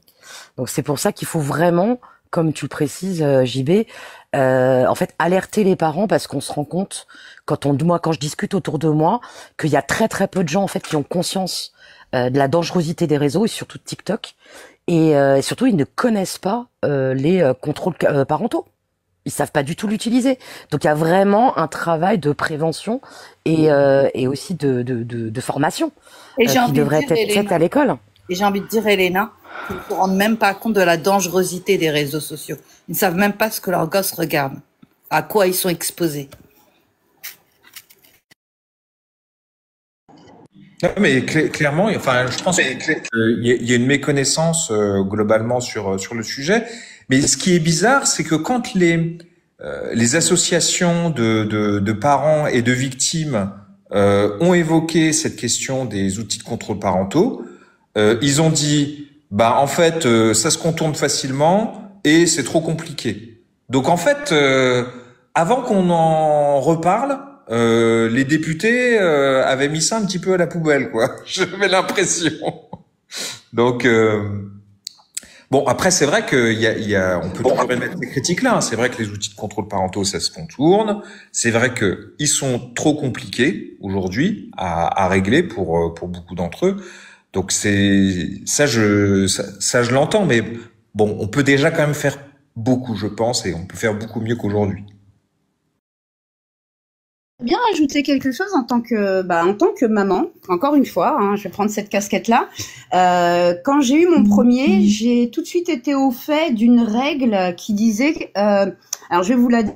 Donc, c'est pour ça qu'il faut vraiment, comme tu le précises, JB, en fait, alerter les parents parce qu'on se rend compte, quand je discute autour de moi, qu'il y a très, très peu de gens, en fait, qui ont conscience de la dangerosité des réseaux et surtout de TikTok. Et surtout, ils ne connaissent pas les contrôles parentaux. Ils savent pas du tout l'utiliser. Donc, il y a vraiment un travail de prévention et aussi de formation qui devrait être faite à l'école. Et j'ai envie de dire, Elena, qu'ils ne se rendent même pas compte de la dangerosité des réseaux sociaux. Ils ne savent même pas ce que leurs gosses regardent, à quoi ils sont exposés. Non, mais clairement, enfin, je pense qu'il y a une méconnaissance globalement sur le sujet. Mais ce qui est bizarre, c'est que quand les associations de parents et de victimes ont évoqué cette question des outils de contrôle parentaux, ils ont dit, en fait, ça se contourne facilement et c'est trop compliqué. Donc en fait, avant qu'on en reparle, les députés avaient mis ça un petit peu à la poubelle, quoi. J'avais l'impression. Donc bon, après c'est vrai qu'il y a, on peut toujours émettre ces critiques-là. Hein. C'est vrai que les outils de contrôle parentaux, ça se contourne. C'est vrai que ils sont trop compliqués aujourd'hui à régler pour beaucoup d'entre eux. Donc ça je l'entends, mais bon, on peut déjà quand même faire beaucoup, je pense, et on peut faire beaucoup mieux qu'aujourd'hui. Bien ajouter quelque chose en tant que maman. Encore une fois, hein, je vais prendre cette casquette-là. Quand j'ai eu mon premier, j'ai tout de suite été au fait d'une règle qui disait, alors je vais vous la dire,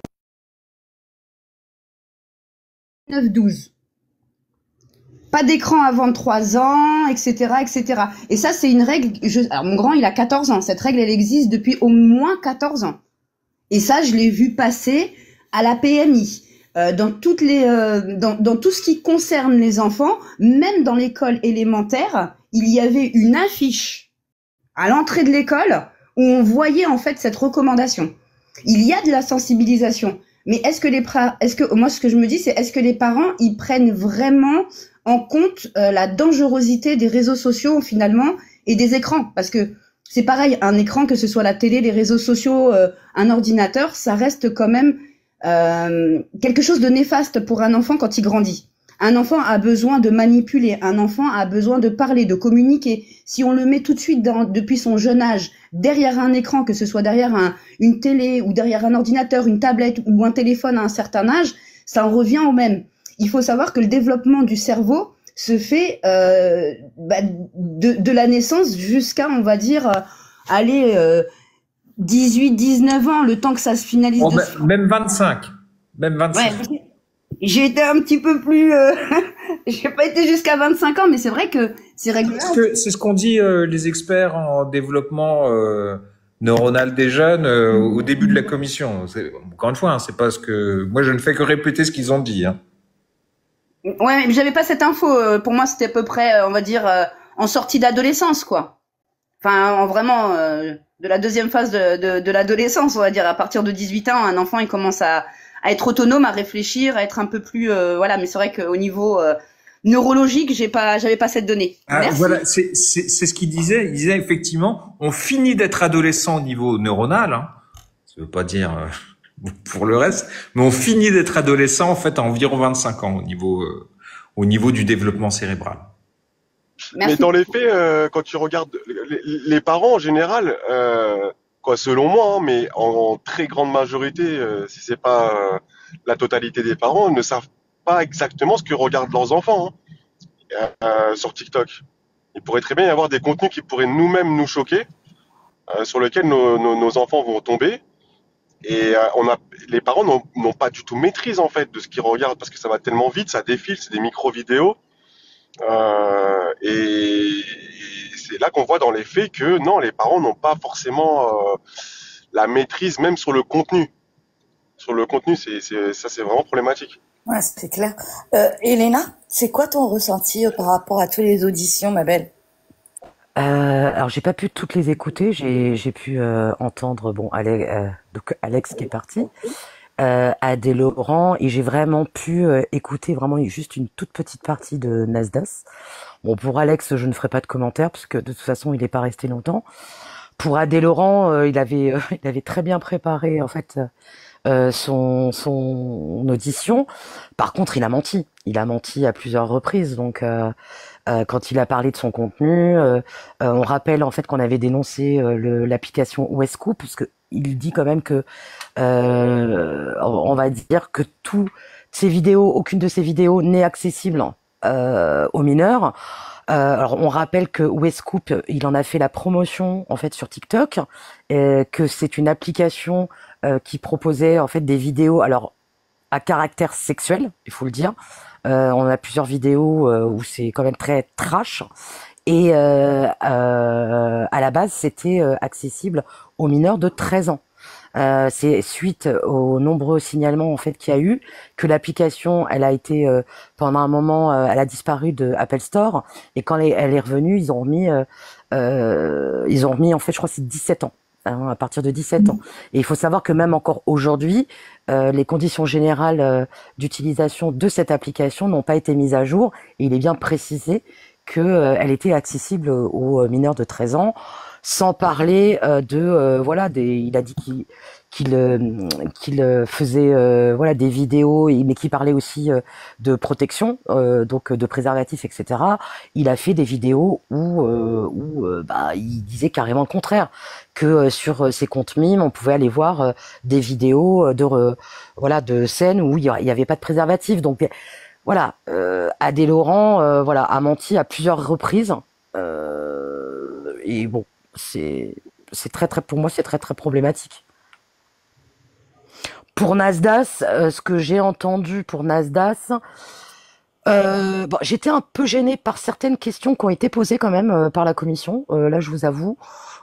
9-12. Pas d'écran avant 3 ans, etc., etc. Et ça, c'est une règle. Alors mon grand, il a 14 ans. Cette règle, elle existe depuis au moins 14 ans. Et ça, je l'ai vu passer à la PMI. Dans toutes dans tout ce qui concerne les enfants, même dans l'école élémentaire, il y avait une affiche à l'entrée de l'école où on voyait en fait cette recommandation. Il y a de la sensibilisation, mais moi ce que je me dis, c'est est-ce que les parents ils prennent vraiment en compte la dangerosité des réseaux sociaux finalement et des écrans, parce que c'est pareil, un écran, que ce soit la télé, les réseaux sociaux, un ordinateur, ça reste quand même quelque chose de néfaste pour un enfant quand il grandit. Un enfant a besoin de manipuler, un enfant a besoin de parler, de communiquer. Si on le met tout de suite depuis son jeune âge derrière un écran, que ce soit derrière une télé ou derrière un ordinateur, une tablette ou un téléphone à un certain âge, ça en revient au même. Il faut savoir que le développement du cerveau, se fait de la naissance jusqu'à, on va dire, aller 18-19 ans, le temps que ça se finalise. Oh, même 25. Même 25. Ouais, j'ai été un petit peu plus... j'ai pas été jusqu'à 25 ans, mais c'est vrai que c'est régulier. C'est ce qu'ont dit les experts en développement neuronal des jeunes au début de la commission. Encore une fois, hein, c'est pas ce que... Moi, je ne fais que répéter ce qu'ils ont dit. Hein. Ouais, mais j'avais pas cette info. Pour moi, c'était à peu près, on va dire, en sortie d'adolescence, quoi. Enfin, vraiment, de la deuxième phase de l'adolescence, on va dire. À partir de 18 ans, un enfant, il commence à être autonome, à réfléchir, à être un peu plus... voilà, mais c'est vrai qu'au niveau neurologique, j'avais pas cette donnée. Merci. Voilà, c'est ce qu'il disait. Il disait effectivement, on finit d'être adolescent au niveau neuronal. Hein. Ça veut pas dire pour le reste, mais on finit d'être adolescent en fait à environ 25 ans au niveau du développement cérébral. Merci. Mais dans les faits, quand tu regardes les parents en général, quoi, selon moi, hein, mais en très grande majorité, si c'est pas la totalité des parents, ne savent pas exactement ce que regardent leurs enfants sur TikTok. Il pourrait très bien y avoir des contenus qui pourraient nous-mêmes nous choquer, sur lesquels nos enfants vont tomber. Et les parents n'ont pas du tout maîtrise en fait de ce qu'ils regardent parce que ça va tellement vite, ça défile, c'est des micro-vidéos. Et c'est là qu'on voit dans les faits que non, les parents n'ont pas forcément la maîtrise même sur le contenu. Sur le contenu, ça c'est vraiment problématique. Ouais, c'est clair. Elena, c'est quoi ton ressenti par rapport à toutes les auditions, ma belle? Alors j'ai pas pu toutes les écouter, j'ai pu entendre donc Alex qui est parti, Adèle Laurent, et j'ai vraiment pu écouter vraiment juste une toute petite partie de Nasdaq. Bon, pour Alex, je ne ferai pas de commentaire parce que de toute façon, il n'est pas resté longtemps. Pour Adèle Laurent, il avait très bien préparé en fait son audition. Par contre, il a menti. Il a menti à plusieurs reprises. Donc, quand il a parlé de son contenu, on rappelle en fait qu'on avait dénoncé l'application OSCoop, parce que il dit quand même que on va dire que toutes ces vidéos, aucune de ces vidéos n'est accessible aux mineurs. Alors on rappelle que Wescoop, il en a fait la promotion en fait sur TikTok, que c'est une application qui proposait en fait des vidéos alors à caractère sexuel, il faut le dire. On a plusieurs vidéos où c'est quand même très trash et à la base c'était accessible aux mineurs de 13 ans. C'est suite aux nombreux signalements en fait qu'il y a eu que l'application elle a été pendant un moment elle a disparu de Apple Store et quand elle est revenue ils ont remis en fait je crois que c'est 17 ans hein, à partir de 17 ans et il faut savoir que même encore aujourd'hui les conditions générales d'utilisation de cette application n'ont pas été mises à jour et il est bien précisé que elle était accessible aux mineurs de 13 ans. Sans parler il a dit qu'il faisait voilà des vidéos mais qu'il parlait aussi de protection donc de préservatifs etc. Il a fait des vidéos où il disait carrément le contraire que sur ses comptes mimes on pouvait aller voir des vidéos de scènes où il y avait pas de préservatif donc voilà Adèle Laurent a menti à plusieurs reprises et bon c'est très pour moi c'est très problématique. Pour Nasdaq, ce que j'ai entendu pour Nasdaq, j'étais un peu gênée par certaines questions qui ont été posées quand même par la commission. Là, je vous avoue,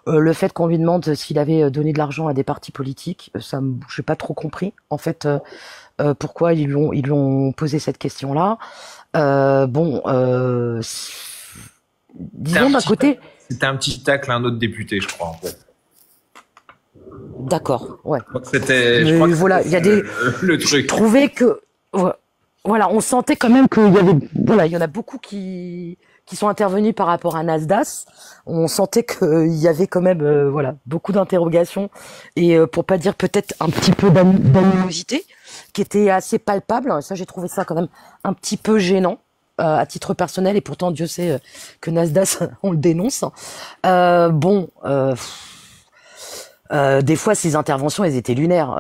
le fait qu'on lui demande s'il avait donné de l'argent à des partis politiques, j'ai pas trop compris en fait pourquoi ils lui ont posé cette question-là. Disons d'un côté. C'était un petit tacle à un autre député, je crois, en fait. D'accord, ouais. Je crois que voilà, il y a le truc. Je trouvais que, voilà, on sentait quand même qu'il y avait, voilà, il y en a beaucoup qui sont intervenus par rapport à Nasdaq. On sentait qu'il y avait quand même, beaucoup d'interrogations et pour pas dire peut-être un petit peu d'animosité qui était assez palpable. Ça, j'ai trouvé ça quand même un petit peu gênant. À titre personnel et pourtant Dieu sait que Nasdaq on le dénonce. Des fois ces interventions elles étaient lunaires.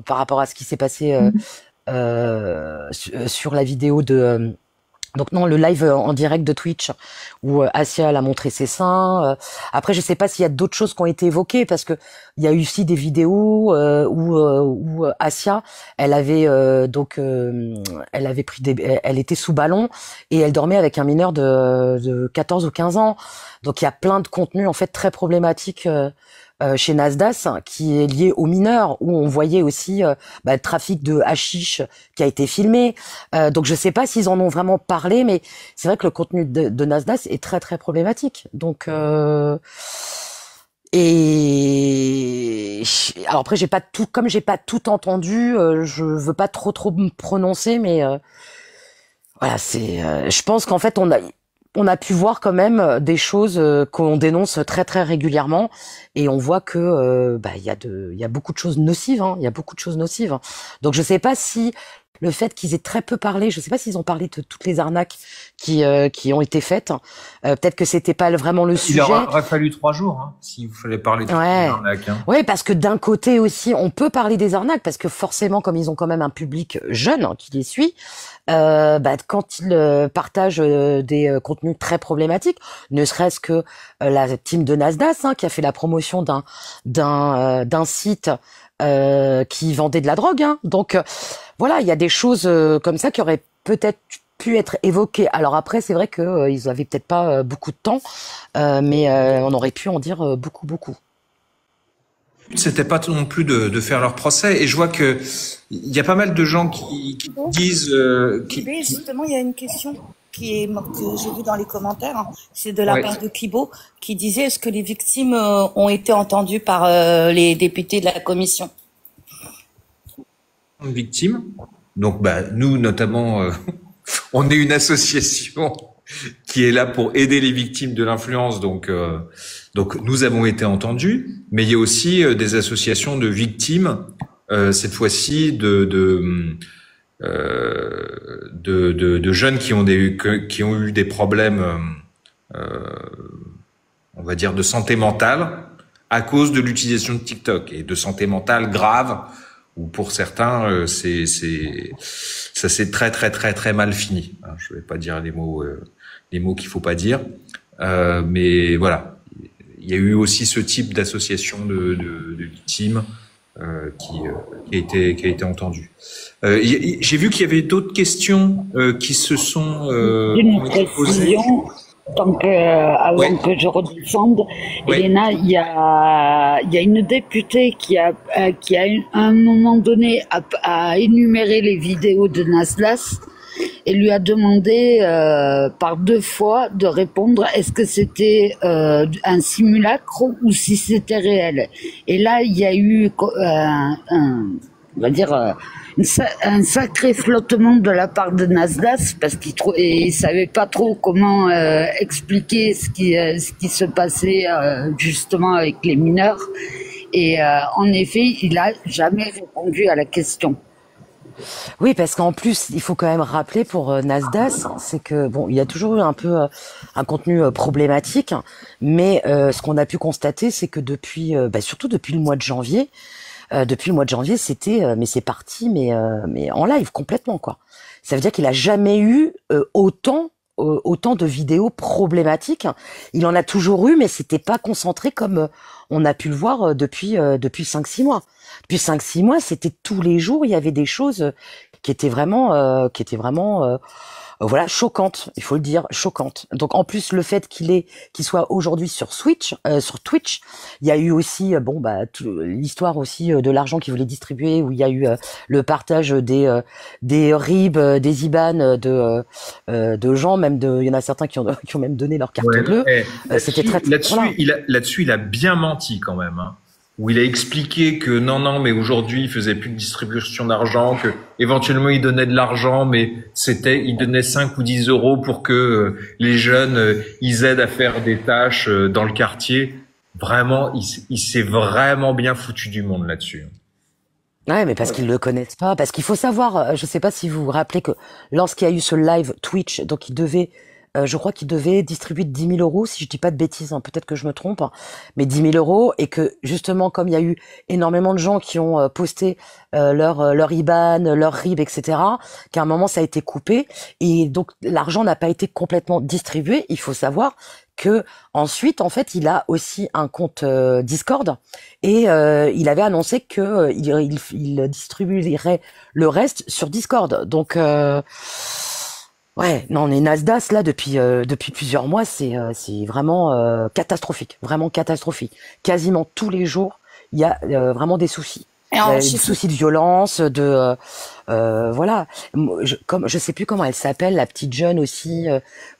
Par rapport à ce qui s'est passé sur la vidéo de Donc non, le live en direct de Twitch où Asia elle a montré ses seins. Après, je sais pas s'il y a d'autres choses qui ont été évoquées parce que il y a eu aussi des vidéos où Asia, elle avait elle avait pris elle était sous ballon et elle dormait avec un mineur de 14 ou 15 ans. Donc il y a plein de contenus en fait très problématiques chez Nasdaq qui est lié aux mineurs où on voyait aussi le trafic de hashish qui a été filmé. Donc je sais pas s'ils en ont vraiment parlé, mais c'est vrai que le contenu de Nasdaq est très très problématique. Donc alors après j'ai pas tout entendu, je veux pas trop me prononcer, mais voilà je pense qu'en fait on a pu voir quand même des choses qu'on dénonce très très régulièrement et on voit que il y a beaucoup de choses nocives, hein, il y a beaucoup de choses nocives. Donc je sais pas si le fait qu'ils aient très peu parlé, je sais pas s'ils ont parlé de toutes les arnaques qui ont été faites. Peut-être que c'était pas vraiment le sujet. Il aurait fallu 3 jours, hein, s'il fallait parler de toutes les arnaques. Hein. Ouais, parce que d'un côté aussi, on peut parler des arnaques parce que forcément, comme ils ont quand même un public jeune qui les suit, quand ils partagent des contenus très problématiques, ne serait-ce que la team de Nasdaq qui a fait la promotion d'un site qui vendait de la drogue. Hein. Donc voilà, il y a des choses comme ça qui auraient peut-être pu être évoquées. Alors après, c'est vrai que ils avaient peut-être pas beaucoup de temps, mais on aurait pu en dire beaucoup. C'était pas non plus de faire leur procès, et je vois que il y a pas mal de gens qui disent justement, il y a une question que j'ai vue dans les commentaires, hein. C'est de la part de Kibo qui disait: est-ce que les victimes ont été entendues par les députés de la commission? Victimes. Donc nous notamment on est une association qui est là pour aider les victimes de l'influence, donc nous avons été entendus, mais il y a aussi des associations de victimes, cette fois-ci de jeunes qui ont eu des problèmes, on va dire de santé mentale à cause de l'utilisation de TikTok, et de santé mentale grave, où pour certains ça s'est très très très très mal fini. Je vais pas dire les mots qu'il faut pas dire, mais voilà, il y a eu aussi ce type d'association de victimes qui a été entendu. J'ai vu qu'il y avait d'autres questions qui se sont posées. Donc, avant que je redescende, Elena, il y a une députée qui a à un moment donné a énuméré les vidéos de Nasdaq et lui a demandé par 2 fois de répondre est-ce que c'était un simulacre ou si c'était réel. Et là, il y a eu on va dire un sacré flottement de la part de Nasdaq parce qu'il savait pas trop comment expliquer ce qui se passait justement avec les mineurs, et en effet il a jamais répondu à la question. Oui, parce qu'en plus, il faut quand même rappeler pour Nasdaq, c'est que bon, il y a toujours eu un peu un contenu problématique, mais ce qu'on a pu constater, c'est que depuis, surtout depuis le mois de janvier, c'était, mais c'est parti, mais en live complètement quoi. Ça veut dire qu'il a jamais eu autant de vidéos problématiques. Il en a toujours eu, mais c'était pas concentré comme on a pu le voir depuis 5-6 mois. Depuis 5-6 mois, c'était tous les jours, il y avait des choses qui étaient vraiment voilà, choquantes, il faut le dire, choquantes. Donc en plus le fait qu'il soit aujourd'hui sur Twitch, il y a eu aussi l'histoire aussi de l'argent qu'il voulait distribuer, où il y a eu le partage des RIB, des IBAN de gens, même il y en a certains qui ont même donné leur carte bleue. C'était très là-dessus il a bien menti quand même, hein. Où il a expliqué que non, mais aujourd'hui il faisait plus de distribution d'argent, que éventuellement il donnait de l'argent, mais il donnait 5 ou 10 euros pour que les jeunes ils aident à faire des tâches dans le quartier. Vraiment, il s'est vraiment bien foutu du monde là-dessus. Ouais, mais parce qu'ils le connaissent pas, parce qu'il faut savoir, je sais pas si vous vous rappelez que lorsqu'il y a eu ce live Twitch, donc il devait je crois qu'il devait distribuer 10 000 euros, si je dis pas de bêtises, hein, peut-être que je me trompe, hein, mais 10 000 euros, et que justement, comme il y a eu énormément de gens qui ont posté leur IBAN, leur RIB, etc., qu'à un moment ça a été coupé, et donc l'argent n'a pas été complètement distribué. Il faut savoir que ensuite, en fait, il a aussi un compte Discord, et il avait annoncé que il distribuerait le reste sur Discord. Donc ouais, non, on est Nasdaq là depuis plusieurs mois, c'est vraiment catastrophique, vraiment catastrophique. Quasiment tous les jours, il y a vraiment des soucis. Et Des soucis de violence, voilà. Comme je sais plus comment elle s'appelle, la petite jeune aussi,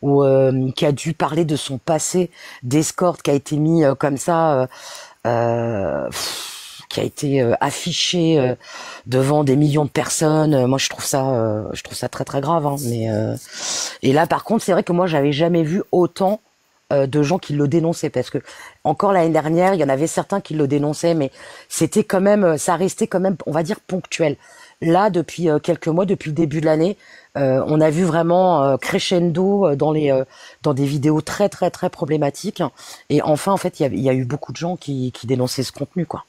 qui a dû parler de son passé d'escorte, qui a été mis comme ça, qui a été affiché devant des millions de personnes. Moi, je trouve ça très très grave. Hein, mais et là, par contre, c'est vrai que moi, j'avais jamais vu autant de gens qui le dénonçaient, parce que encore l'année dernière, il y en avait certains qui le dénonçaient, mais c'était quand même, ça restait quand même, on va dire, ponctuel. Là, depuis quelques mois, depuis le début de l'année, on a vu vraiment crescendo dans des vidéos très très très problématiques. Et enfin, en fait, il y a eu beaucoup de gens qui dénonçaient ce contenu, quoi.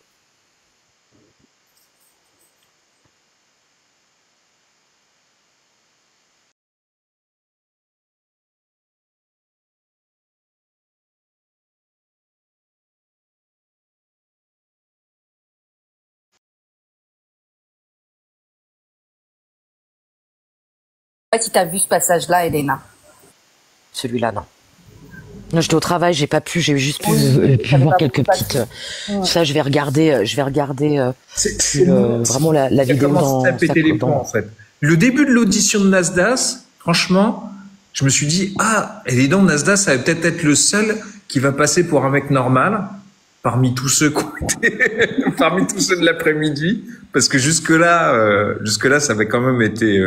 sais pas si tu as vu ce passage-là, Elena. Celui-là, non. Non, j'étais au travail, j'ai juste pu voir quelques petites. Ça, je vais regarder vraiment la vidéo dans. À péter les plombs, en fait. Le début de l'audition de Nasdaq, franchement, je me suis dit, et les dents de Nasdaq, ça va peut-être être le seul qui va passer pour un mec normal parmi tous ceux parmi tous ceux de l'après-midi, parce que jusque-là, ça avait quand même été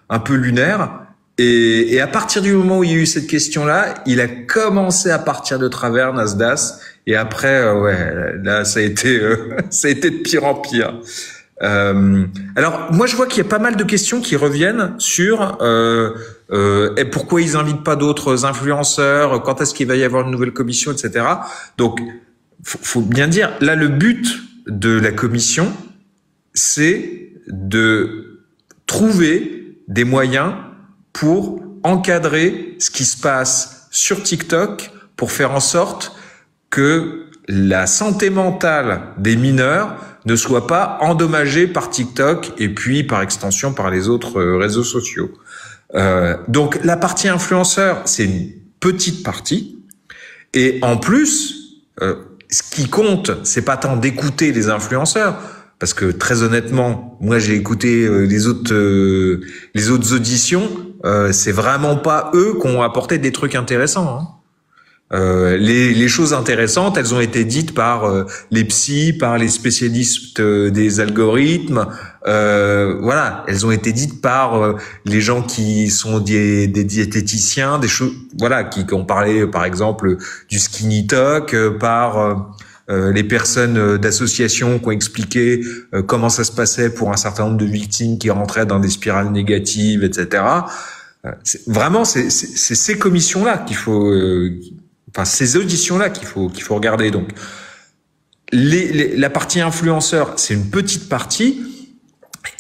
un peu lunaire. Et à partir du moment où il y a eu cette question-là, il a commencé à partir de travers, Nasdaq. Et après, là, ça a été de pire en pire. Alors, moi, je vois qu'il y a pas mal de questions qui reviennent sur et pourquoi ils invitent pas d'autres influenceurs, quand est-ce qu'il va y avoir une nouvelle commission, etc. Donc, faut bien dire, là, le but de la commission, c'est de trouver des moyens pour encadrer ce qui se passe sur TikTok, pour faire en sorte que la santé mentale des mineurs ne soit pas endommagée par TikTok et puis par extension par les autres réseaux sociaux. Donc la partie influenceur, c'est une petite partie. Et en plus, ce qui compte, c'est pas tant d'écouter les influenceurs, parce que très honnêtement, moi j'ai écouté les autres auditions, c'est vraiment pas eux qui ont apporté des trucs intéressants. Hein. Les choses intéressantes, elles ont été dites par les psys, par les spécialistes des algorithmes. Voilà, elles ont été dites par les gens qui sont des diététiciens, des choses, voilà, qui ont parlé par exemple du skinny talk, par les personnes d'associations qui ont expliqué comment ça se passait pour un certain nombre de victimes qui rentraient dans des spirales négatives, etc. Vraiment, c'est ces commissions-là qu'il faut, ces auditions-là qu'il faut regarder. Donc, la partie influenceur, c'est une petite partie.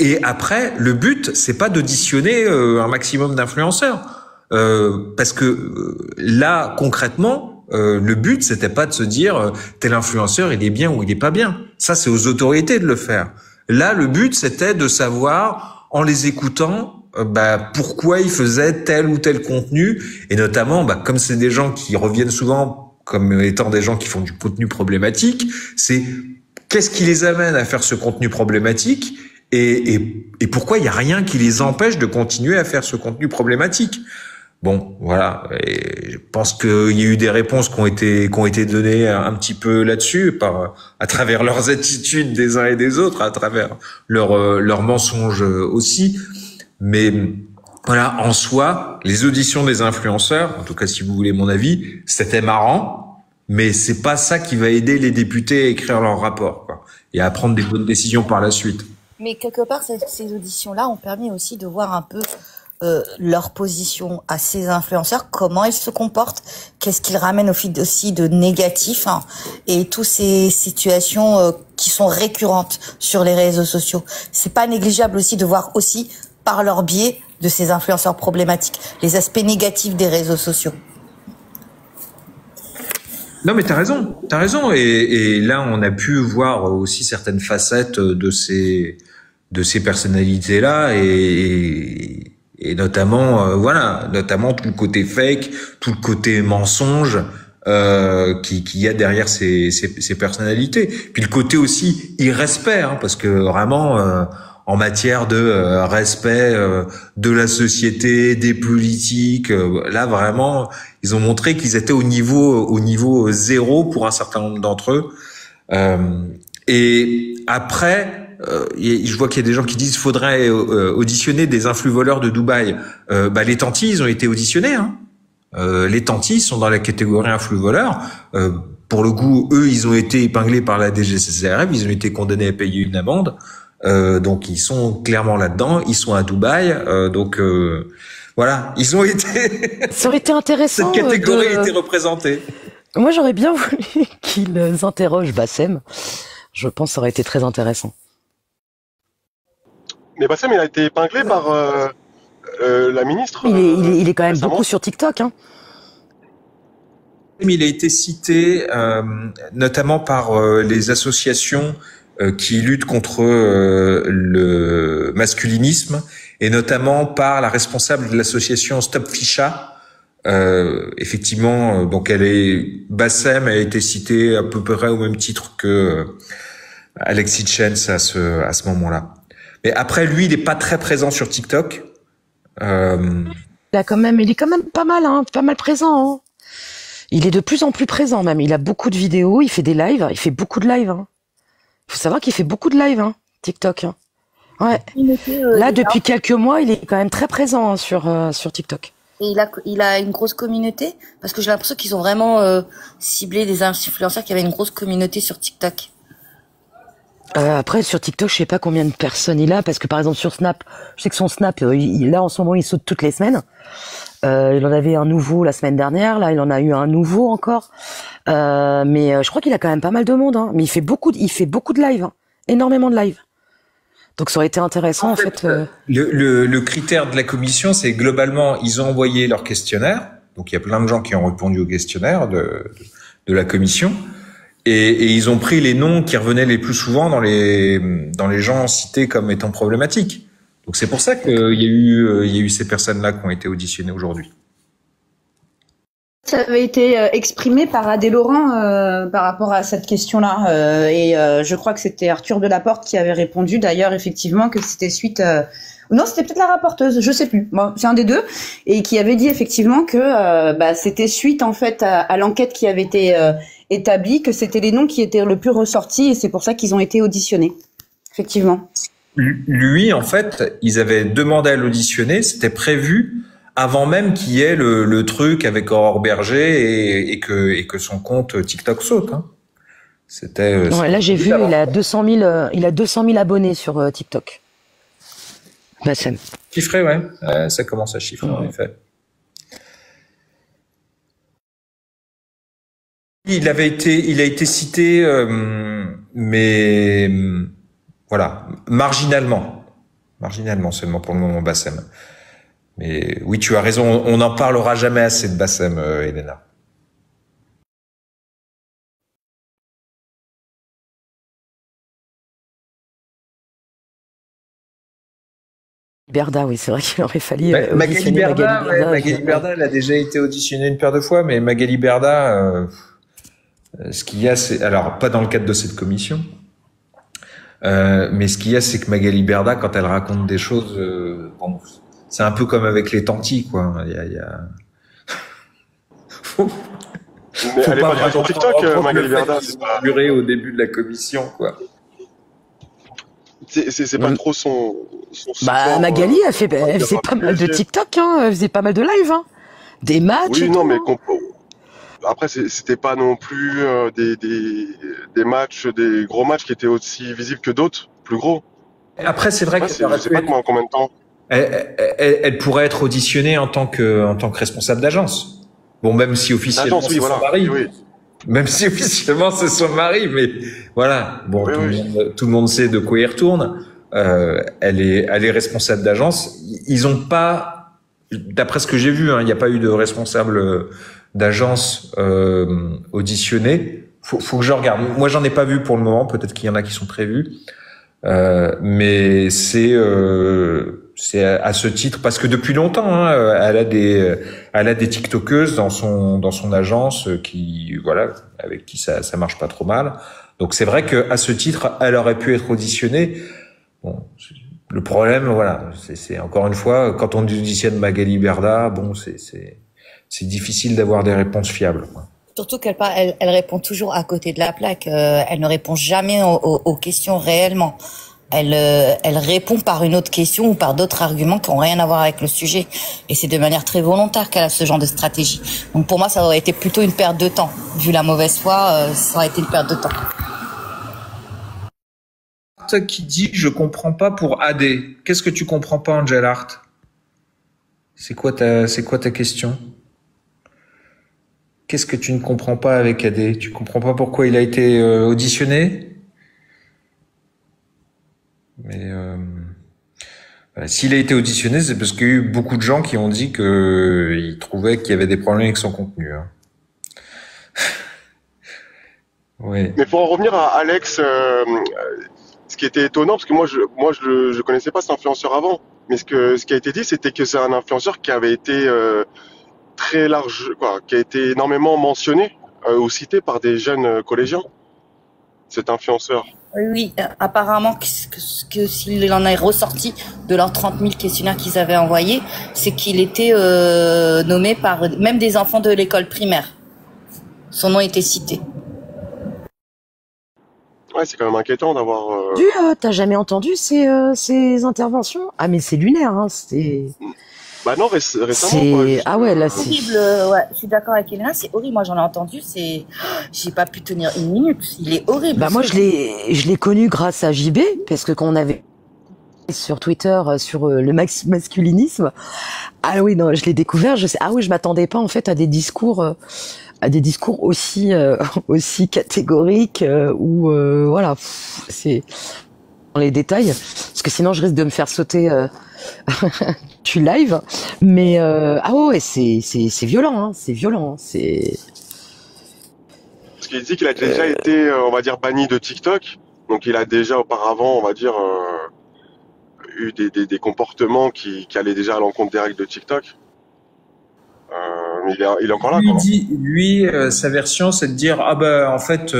Et après, le but, c'est pas d'auditionner un maximum d'influenceurs, parce que là, concrètement, le but, c'était pas de se dire tel influenceur, il est bien ou il est pas bien. Ça, c'est aux autorités de le faire. Là, le but, c'était de savoir, en les écoutant, pourquoi ils faisaient tel ou tel contenu, et notamment, comme c'est des gens qui reviennent souvent comme étant des gens qui font du contenu problématique, c'est qu'est-ce qui les amène à faire ce contenu problématique, et pourquoi il y a rien qui les empêche de continuer à faire ce contenu problématique. Bon, voilà. Et je pense qu'il y a eu des réponses qui ont été données un petit peu là-dessus, à travers leurs attitudes des uns et des autres, à travers leurs mensonges aussi. Mais voilà, en soi, les auditions des influenceurs, en tout cas si vous voulez mon avis, c'était marrant, mais c'est pas ça qui va aider les députés à écrire leur rapport, quoi, et à prendre des bonnes décisions par la suite. Mais quelque part, ces auditions-là ont permis aussi de voir un peu leur position à ces influenceurs, comment ils se comportent, qu'est-ce qu'ils ramènent au fil aussi de négatif, hein, et toutes ces situations qui sont récurrentes sur les réseaux sociaux. C'est pas négligeable aussi de voir aussi par leur biais de ces influenceurs problématiques les aspects négatifs des réseaux sociaux. Non, mais t'as raison. Et là, on a pu voir aussi certaines facettes de ces personnalités-là et notamment, notamment tout le côté fake, tout le côté mensonge qu'il y a derrière ces personnalités. Puis le côté aussi irrespect, hein, parce que vraiment, en matière de respect de la société, des politiques, là vraiment, ils ont montré qu'ils étaient au niveau zéro pour un certain nombre d'entre eux. Et après, je vois qu'il y a des gens qui disent qu'il faudrait auditionner des influx voleurs de Dubaï. Les Tantis, ils ont été auditionnés. Hein. Les Tantis sont dans la catégorie influx voleurs. Pour le coup, eux, ils ont été épinglés par la DGCCRF, ils ont été condamnés à payer une amende. Donc ils sont clairement là-dedans, ils sont à Dubaï, voilà, ils ont été. Ça aurait été intéressant. Cette catégorie était représentée. Moi, j'aurais bien voulu qu'ils interrogent Bassem. Je pense que ça aurait été très intéressant. Mais Bassem, il a été épinglé par la ministre. Il est quand même récemment. beaucoup sur TikTok, hein. Il a été cité notamment par les associations qui luttent contre le masculinisme et notamment par la responsable de l'association Stop Ficha. Effectivement, donc Bassem a été cité à peu près au même titre que Alexis Chance à ce moment-là. Mais après, lui, il n'est pas très présent sur TikTok. Il est quand même pas mal présent. Hein. Il est de plus en plus présent même. Il a beaucoup de vidéos, il fait des lives, il fait beaucoup de lives. Hein. Il faut savoir qu'il fait beaucoup de lives, hein, TikTok. Hein. Ouais. Là, depuis quelques mois, il est quand même très présent hein, sur TikTok. Et il a une grosse communauté, parce que j'ai l'impression qu'ils ont vraiment ciblé des influenceurs qui avaient une grosse communauté sur TikTok. Après, sur TikTok, je sais pas combien de personnes il a, parce que par exemple sur Snap, je sais que son Snap, là en ce moment, il saute toutes les semaines. Il en avait un nouveau la semaine dernière, là il en a eu un nouveau encore. Mais je crois qu'il a quand même pas mal de monde. Hein. Mais il fait beaucoup de live, hein. Énormément de live. Donc ça aurait été intéressant en fait. Le critère de la commission, c'est globalement, ils ont envoyé leur questionnaire. Donc il y a plein de gens qui ont répondu au questionnaire de la commission. Et ils ont pris les noms qui revenaient les plus souvent dans les gens cités comme étant problématiques. Donc c'est pour ça qu'il y a eu ces personnes-là qui ont été auditionnées aujourd'hui. Ça avait été exprimé par Adé Laurent par rapport à cette question-là. Et je crois que c'était Arthur Delaporte qui avait répondu d'ailleurs effectivement que c'était suite... Non, c'était peut-être la rapporteuse, je sais plus. Bon, c'est un des deux. Et qui avait dit effectivement que c'était suite en fait à l'enquête qui avait été établie, que c'était les noms qui étaient le plus ressortis et c'est pour ça qu'ils ont été auditionnés. Effectivement. Lui, en fait, ils avaient demandé à l'auditionner, c'était prévu avant même qu'il y ait le truc avec Aurore Berger et que son compte TikTok saute. Hein. C'était. Ouais, là, j'ai vu, il a 200 000 abonnés sur TikTok. Bassem. Chiffré, ouais. Ça commence à chiffrer, en effet. Il a été cité, mais voilà, marginalement seulement pour le moment, Bassem. Mais oui, tu as raison, on n'en parlera jamais assez de Bassem, Elena. Berda, oui, c'est vrai qu'il aurait fallu Magali Berda, elle a déjà été auditionnée une paire de fois, mais Magali Berda, ce qu'il y a, c'est, alors pas dans le cadre de cette commission, mais ce qu'il y a, c'est que Magali Berda, quand elle raconte des choses, bon, c'est un peu comme avec les tantis, quoi. Mais elle est pas sur TikTok, Magali Berda. C'est pas duré au début de la commission, quoi. C'est pas trop son support, Magali, elle faisait pas mal de TikTok, hein. Elle faisait pas mal de live, hein. Des matchs. Oui, et non, tout, mais hein. après, c'était pas non plus des matchs, des gros matchs qui étaient aussi visibles que d'autres, plus gros. Après, c'est vrai que je sais pas comment, en combien de temps. Elle pourrait être auditionnée en tant que responsable d'agence. Bon, même si officiellement L'agence, oui, c'est voilà. son mari. Oui. Même si officiellement c'est son mari, mais voilà. Bon, Oui, tout le monde sait de quoi il retourne. Elle est responsable d'agence. Ils ont pas, d'après ce que j'ai vu, hein, il n'y a pas eu de responsable d'agence auditionné. Faut que je regarde. Moi, j'en ai pas vu pour le moment. Peut-être qu'il y en a qui sont prévus. Mais c'est à ce titre parce que depuis longtemps, hein, elle a des TikTokeuses dans son agence qui voilà avec qui ça marche pas trop mal. Donc c'est vrai que à ce titre, elle aurait pu être auditionnée. Bon, le problème, voilà, c'est encore une fois quand on auditionne Magali Berda, bon, c'est difficile d'avoir des réponses fiables, quoi. Surtout elle répond toujours à côté de la plaque. Elle ne répond jamais aux questions réellement. Elle répond par une autre question ou par d'autres arguments qui n'ont rien à voir avec le sujet. Et c'est de manière très volontaire qu'elle a ce genre de stratégie. Donc pour moi, ça aurait été plutôt une perte de temps. Vu la mauvaise foi, ça aurait été une perte de temps. Qui dit je comprends pas pour AD. Qu'est-ce que tu comprends pas, Angel Art? C'est quoi ta question? Qu'est-ce que tu ne comprends pas avec AD? Tu comprends pas pourquoi il a été auditionné? Mais s'il a été auditionné, c'est parce qu'il y a eu beaucoup de gens qui ont dit qu'ils trouvaient qu'il y avait des problèmes avec son contenu. Hein. Oui. Mais pour en revenir à Alex, ce qui était étonnant, parce que moi je connaissais pas cet influenceur avant, mais ce qui a été dit, c'était que c'est un influenceur qui avait été très large, quoi, qui a été énormément mentionné ou cité par des jeunes collégiens. Cet influenceur. Oui, apparemment que s'il en est ressorti de leurs 30 000 questionnaires qu'ils avaient envoyés, c'est qu'il était nommé par même des enfants de l'école primaire. Son nom était cité. Ouais, c'est quand même inquiétant d'avoir. T'as jamais entendu ces interventions? Ah mais c'est lunaire, hein. C'est. Bah non, récemment. Quoi, ah ouais, là c'est. Horrible, ouais, je suis d'accord avec Elena, c'est horrible. Moi j'en ai entendu, j'ai pas pu tenir une minute. Il est horrible. Bah moi je l'ai connu grâce à JB parce que quand on avait sur Twitter sur le masculinisme, ah oui non, je l'ai découvert. Ah oui, je m'attendais pas en fait à des discours aussi aussi catégoriques ou voilà, c'est dans les détails parce que sinon je risque de me faire sauter tu live, mais ah ouais, c'est violent, hein, c'est violent, c'est. Parce qu'il dit qu'il a déjà été, on va dire, banni de TikTok, donc il a déjà auparavant, on va dire, eu des comportements qui allaient déjà à l'encontre des règles de TikTok. Mais il est encore là. Lui, sa version, c'est de dire ah ben en fait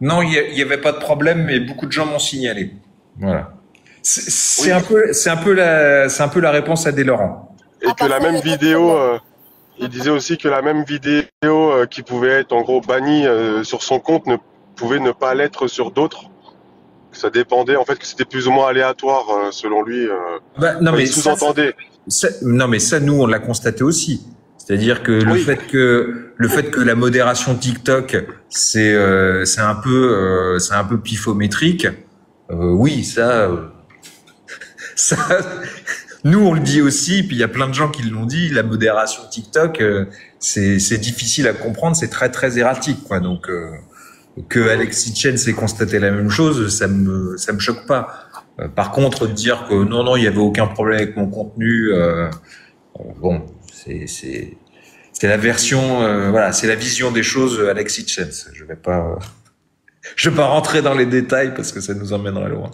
non, il y avait pas de problème, mais beaucoup de gens m'ont signalé. Voilà. C'est oui. un peu la réponse à Deslaurent. Et que la même vidéo, il disait aussi que la même vidéo qui pouvait être en gros bannie sur son compte pouvait ne pas l'être sur d'autres. Ça dépendait, en fait, que c'était plus ou moins aléatoire selon lui. Non mais il sous-entendait. Non mais ça, nous on l'a constaté aussi. C'est-à-dire que le fait que la modération TikTok c'est un peu pifométrique. Oui, ça, nous on le dit aussi, puis il y a plein de gens qui l'ont dit. La modération TikTok, c'est difficile à comprendre, c'est très très erratique, quoi. Donc que Alexis Chen s'est constaté la même chose, ça me choque pas. Par contre, dire que non, il y avait aucun problème avec mon contenu, bon, c'est la version, voilà, c'est la vision des choses Alexis Chen. Je vais pas rentrer dans les détails parce que ça nous emmènerait loin.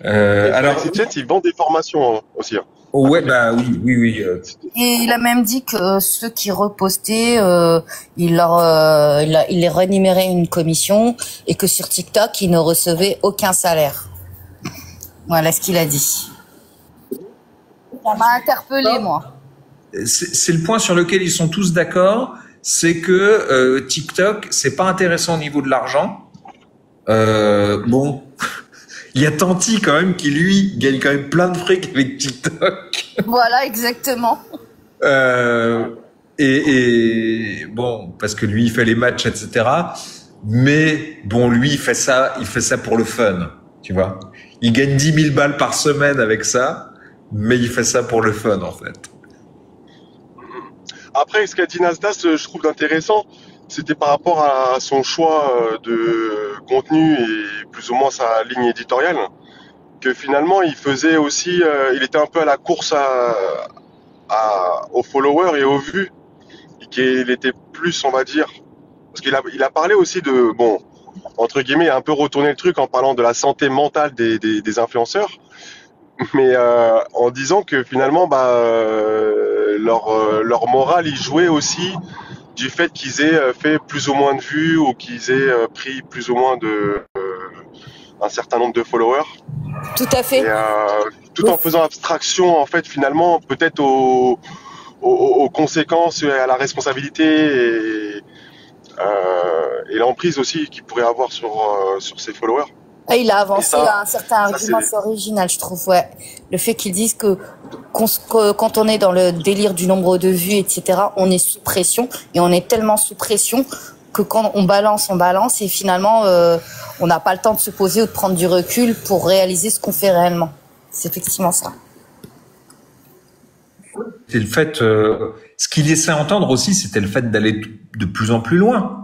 Alors, Alexis Chen, il vend des formations aussi. Hein. Ouais, bah oui. Et il a même dit que ceux qui repostaient, il les rémunérait une commission et que sur TikTok, ils ne recevaient aucun salaire. Voilà ce qu'il a dit. Ça m'a interpellé, moi. C'est le point sur lequel ils sont tous d'accord, c'est que TikTok, c'est pas intéressant au niveau de l'argent. Bon, il y a Tanti quand même qui lui gagne quand même plein de fric avec TikTok. Voilà, exactement. Et bon, parce que lui il fait les matchs, etc. Mais bon, lui il fait ça pour le fun, tu vois. il gagne 10 000 balles par semaine avec ça, mais il fait ça pour le fun, en fait. Après, ce qu'a dit Nasdaq, je trouve intéressant, c'était par rapport à son choix de contenu et plus ou moins sa ligne éditoriale, que finalement il faisait aussi, il était un peu à la course aux followers et aux vues, et qu'il était plus, on va dire, parce il a parlé aussi de, bon, entre guillemets, il a un peu retourné le truc en parlant de la santé mentale des influenceurs, mais en disant que finalement, leur morale, il jouait aussi du fait qu'ils aient fait plus ou moins de vues ou qu'ils aient pris plus ou moins de un certain nombre de followers. Tout à fait. Et, tout en faisant abstraction, en fait, finalement, peut-être aux conséquences et à la responsabilité et l'emprise aussi qu'il pourrait avoir sur ses followers. Et il a avancé ça, un certain argument assez original, je trouve, ouais. Le fait qu'ils disent que quand on est dans le délire du nombre de vues, etc., on est sous pression, et on est tellement sous pression que quand on balance, et finalement, on n'a pas le temps de se poser ou de prendre du recul pour réaliser ce qu'on fait réellement. C'est effectivement ça. C'est le fait, ce qu'il laissait entendre aussi, c'était le fait d'aller de plus en plus loin.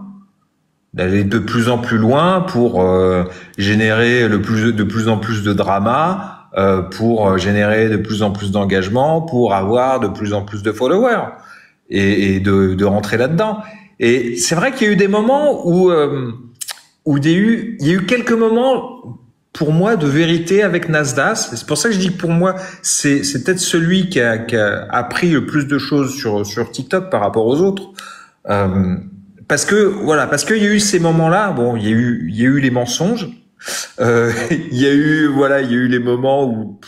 D'aller de plus en plus loin pour générer de plus en plus de drama, pour générer de plus en plus d'engagement, pour avoir de plus en plus de followers et de rentrer là-dedans. Et c'est vrai qu'il y a eu des moments où il y a eu quelques moments pour moi de vérité avec Nasdaq. C'est pour ça que je dis que pour moi c'est peut-être celui qui a appris le plus de choses sur TikTok par rapport aux autres. Parce qu'il y a eu ces moments-là. Bon, il y a eu les mensonges. Il y a eu les moments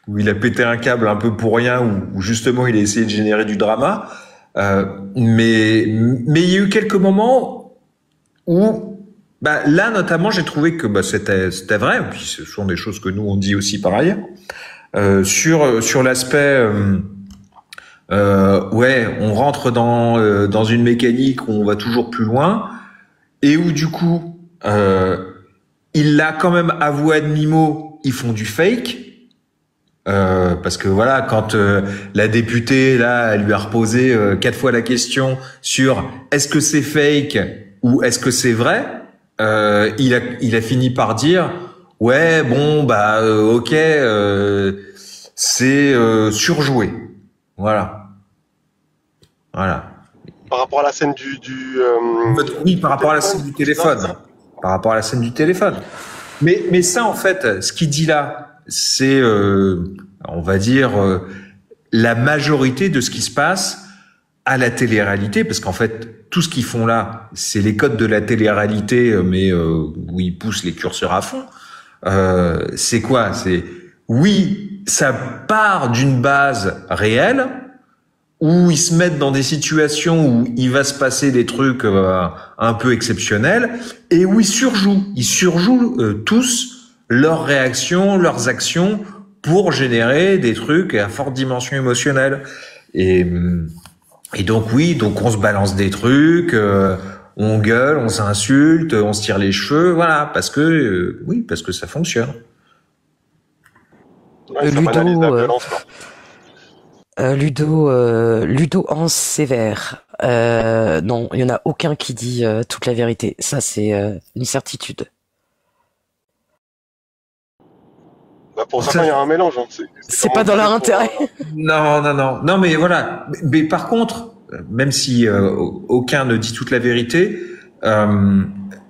où il a pété un câble un peu pour rien, où justement il a essayé de générer du drama. Mais il y a eu quelques moments où, là notamment, j'ai trouvé que c'était vrai. Et puis ce sont des choses que nous on dit aussi par ailleurs sur l'aspect. On rentre dans une mécanique où on va toujours plus loin et où du coup il l'a quand même avoué à demi-mot, ils font du fake parce que voilà, quand la députée là elle lui a reposé 4 fois la question sur est-ce que c'est fake ou est-ce que c'est vrai, il a fini par dire ouais bon ok c'est surjoué. Voilà. Par rapport à la scène oui, par rapport à la scène du téléphone. Par rapport à la scène du téléphone. Mais ça, en fait, ce qu'il dit là, c'est, on va dire, la majorité de ce qui se passe à la télé-réalité, parce qu'en fait, tout ce qu'ils font là, c'est les codes de la télé-réalité, mais où ils poussent les curseurs à fond. C'est quoi? Oui, ça part d'une base réelle, où ils se mettent dans des situations où il va se passer des trucs un peu exceptionnels et où ils surjouent tous leurs réactions, leurs actions pour générer des trucs à forte dimension émotionnelle. Et donc donc on se balance des trucs, on gueule, on s'insulte, on se tire les cheveux, voilà, parce que ça fonctionne. Ouais, ça banalise la violence, quoi. Ludo Hans Sévère. Non, il y en a aucun qui dit toute la vérité. Ça, c'est une certitude. Pour certains, il y a un mélange. Hein. C'est pas dans leur intérêt. Non, mais voilà. Mais par contre, même si aucun ne dit toute la vérité,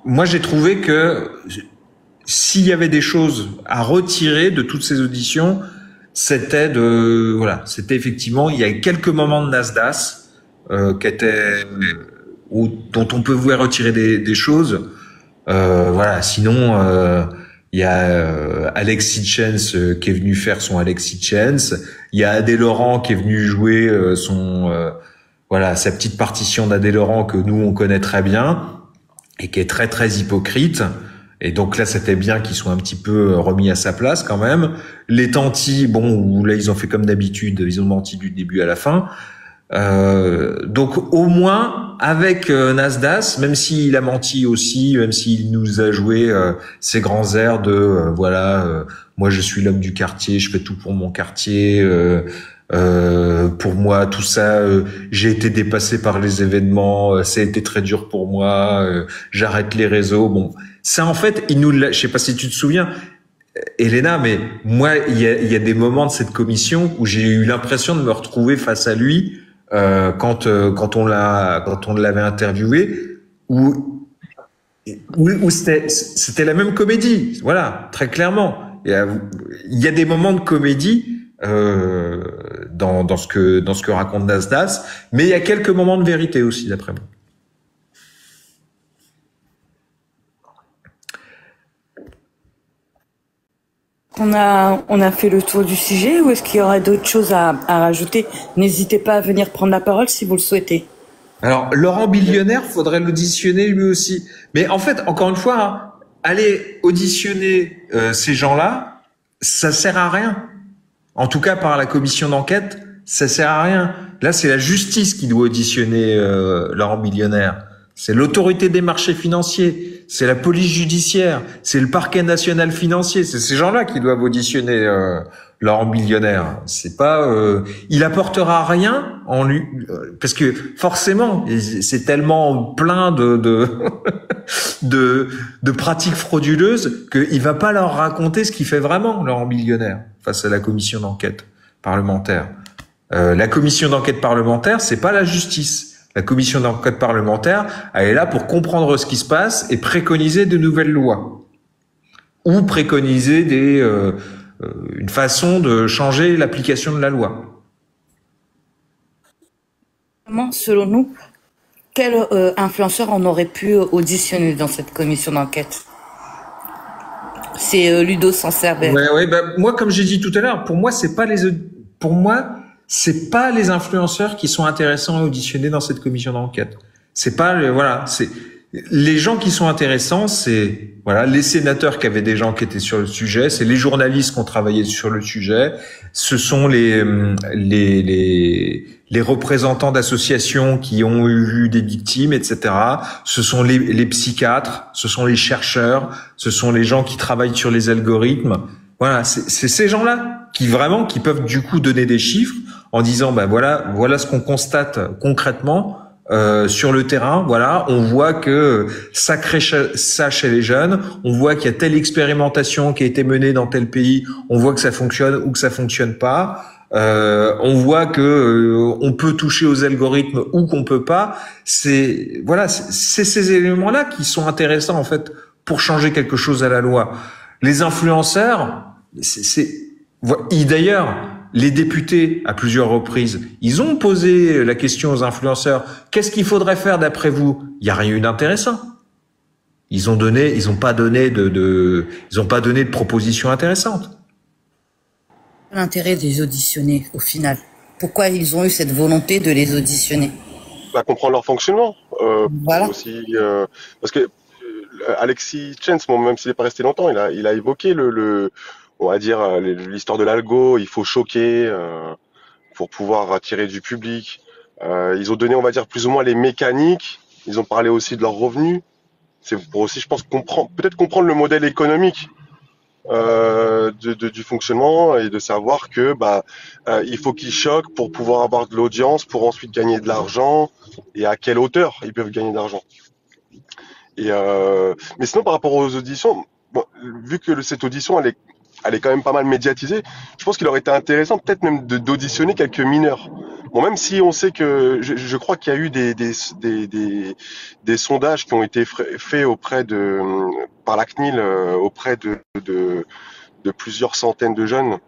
moi j'ai trouvé que s'il y avait des choses à retirer de toutes ces auditions, c'était effectivement, il y a quelques moments de Nasdaq dont on pouvait retirer des choses. Sinon, il y a Alexis Chance qui est venu faire son Alexis Chance. Il y a Adé Laurent qui est venu jouer sa petite partition d'Adé Laurent que nous on connaît très bien et qui est très très hypocrite. Et donc là, c'était bien qu'ils soient un petit peu remis à sa place quand même. Les Tanti, là, ils ont fait comme d'habitude, ils ont menti du début à la fin. Donc au moins, avec Nasdaq, même s'il a menti aussi, même s'il nous a joué ces grands airs de moi je suis l'homme du quartier, je fais tout pour mon quartier, pour moi tout ça, j'ai été dépassé par les événements, ça a été très dur pour moi, j'arrête les réseaux. Bon, ça en fait, je sais pas si tu te souviens, Elena, mais moi il y a des moments de cette commission où j'ai eu l'impression de me retrouver face à lui. Quand on l'avait interviewé, où c'était la même comédie, voilà, très clairement. Il y a des moments de comédie dans ce que raconte Nasdaq, mais il y a quelques moments de vérité aussi, d'après moi. On a fait le tour du sujet, ou est-ce qu'il y aurait d'autres choses à rajouter? N'hésitez pas à venir prendre la parole si vous le souhaitez. Alors, Laurent Billionnaire, faudrait l'auditionner lui aussi. Mais en fait, encore une fois, hein, aller auditionner ces gens-là, ça sert à rien. En tout cas, par la commission d'enquête, ça sert à rien. Là, c'est la justice qui doit auditionner Laurent Billionnaire. C'est l'autorité des marchés financiers, c'est la police judiciaire, c'est le parquet national financier, c'est ces gens-là qui doivent auditionner Laurent Billionnaire. C'est pas, il apportera rien en lui, parce que forcément, c'est tellement plein de pratiques frauduleuses qu'il va pas leur raconter ce qu'il fait vraiment, Laurent Billionnaire, face à la commission d'enquête parlementaire. La commission d'enquête parlementaire, c'est pas la justice. La commission d'enquête parlementaire, elle est là pour comprendre ce qui se passe et préconiser de nouvelles lois. Ou préconiser une façon de changer l'application de la loi. Selon nous, quel influenceur on aurait pu auditionner dans cette commission d'enquête? C'est Ludo Sancerberg. Ouais, moi, comme j'ai dit tout à l'heure, pour moi, c'est pas les influenceurs qui sont intéressants à auditionner dans cette commission d'enquête. C'est pas c'est les gens qui sont intéressants, c'est les sénateurs qui avaient déjà enquêté sur le sujet, c'est les journalistes qui ont travaillé sur le sujet, ce sont les représentants d'associations qui ont eu des victimes, etc. Ce sont les psychiatres, ce sont les chercheurs, ce sont les gens qui travaillent sur les algorithmes. Voilà, c'est ces gens-là qui peuvent du coup donner des chiffres en disant voilà ce qu'on constate concrètement sur le terrain. Voilà, on voit que ça crée ça chez les jeunes, on voit qu'il y a telle expérimentation qui a été menée dans tel pays, on voit que ça fonctionne ou que ça fonctionne pas. On voit que on peut toucher aux algorithmes ou qu'on peut pas. C'est ces éléments-là qui sont intéressants en fait pour changer quelque chose à la loi. Les influenceurs, d'ailleurs, les députés, à plusieurs reprises, ils ont posé la question aux influenceurs. Qu'est-ce qu'il faudrait faire d'après vous? Il n'y a rien eu d'intéressant. Ils n'ont pas donné de propositions intéressantes. L'intérêt de les auditionner, au final? Pourquoi ils ont eu cette volonté de les auditionner? Comprendre leur fonctionnement. Voilà. Aussi, parce que Alexis Chance, même s'il n'est pas resté longtemps, il a évoqué on va dire l'histoire de l'algo. Il faut choquer pour pouvoir attirer du public. Ils ont donné, on va dire, plus ou moins les mécaniques. Ils ont parlé aussi de leurs revenus. C'est pour aussi, je pense, comprendre le modèle économique du fonctionnement et de savoir que il faut qu'ils choquent pour pouvoir avoir de l'audience, pour ensuite gagner de l'argent, et à quelle hauteur ils peuvent gagner de l'argent. Mais sinon, par rapport aux auditions, vu que cette audition elle est quand même pas mal médiatisée, je pense qu'il aurait été intéressant peut-être même d'auditionner quelques mineurs. Bon, même si on sait que je crois qu'il y a eu des sondages qui ont été faits par la CNIL auprès de plusieurs centaines de jeunes,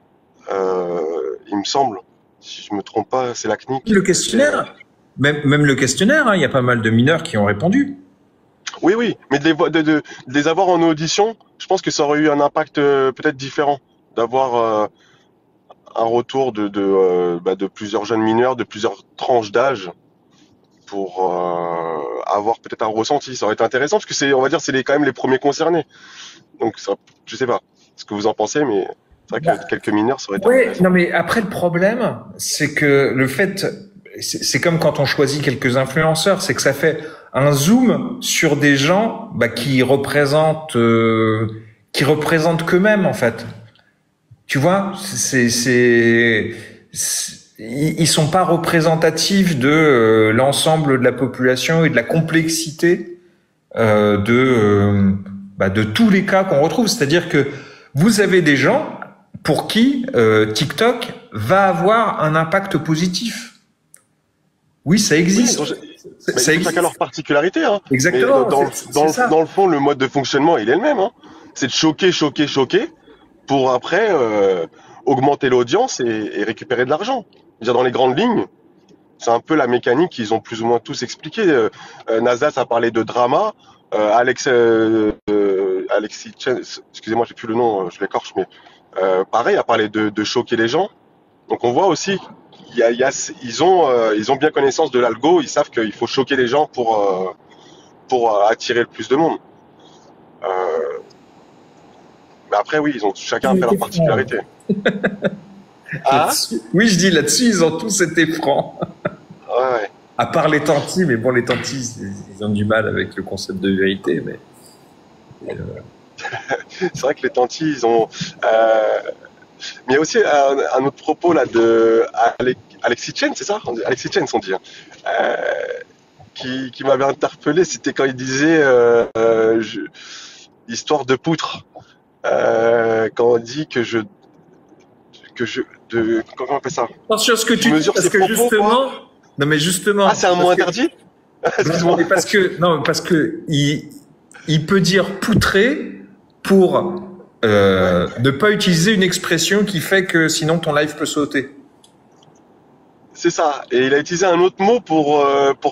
il me semble, si je me trompe pas, c'est la CNIL. Le questionnaire, même le questionnaire, il y a pas mal de mineurs qui ont répondu. Oui, mais de les avoir en audition, je pense que ça aurait eu un impact peut-être différent, d'avoir un retour de plusieurs jeunes mineurs, de plusieurs tranches d'âge, pour avoir peut-être un ressenti. Ça aurait été intéressant, parce que on va dire, c'est quand même les premiers concernés. Donc, ça, je sais pas ce que vous en pensez, mais c'est vrai que quelques mineurs, ça aurait été intéressant. Non, mais après, le problème, c'est que c'est comme quand on choisit quelques influenceurs, c'est que ça fait un zoom sur des gens qui représentent qu'eux-mêmes en fait. Tu vois, ils sont pas représentatifs de l'ensemble de la population et de la complexité de tous les cas qu'on retrouve. C'est-à-dire que vous avez des gens pour qui TikTok va avoir un impact positif. Oui, ça existe. Oui, ça existe. Chacun leur particularité. Hein. Exactement. Mais dans le fond, le mode de fonctionnement, il est le même. Hein. C'est de choquer pour après augmenter l'audience et récupérer de l'argent. Déjà dans les grandes lignes, c'est un peu la mécanique qu'ils ont plus ou moins tous expliqué. Nasdaq a parlé de drama. Alexis Chen, excusez-moi, j'ai plus le nom, je l'écorche, mais pareil, a parlé de choquer les gens. Donc on voit aussi ils ont bien connaissance de l'algo, ils savent qu'il faut choquer les gens pour attirer le plus de monde. Mais après oui, ils ont chacun fait leur particularité. Ah oui, je dis là-dessus, ils ont tous été francs. Ouais. À part les tantis, mais bon, les tantis, ils ont du mal avec le concept de vérité, mais. C'est vrai que les tantis, ils ont. Mais il y a aussi un autre propos là de Alexis Chen, c'est ça? Alexis Chen, on dit. Qui m'avait interpellé, c'était quand il disait histoire de poutre. Quand on dit comment on appelle ça? Attention à ce que tu dis, parce que justement. Non, mais justement. Ah, c'est un mot interdit? Excuse-moi. Parce que il peut dire poutrer pour ne pas utiliser une expression qui fait que sinon ton live peut sauter. C'est ça. Et il a utilisé un autre mot pour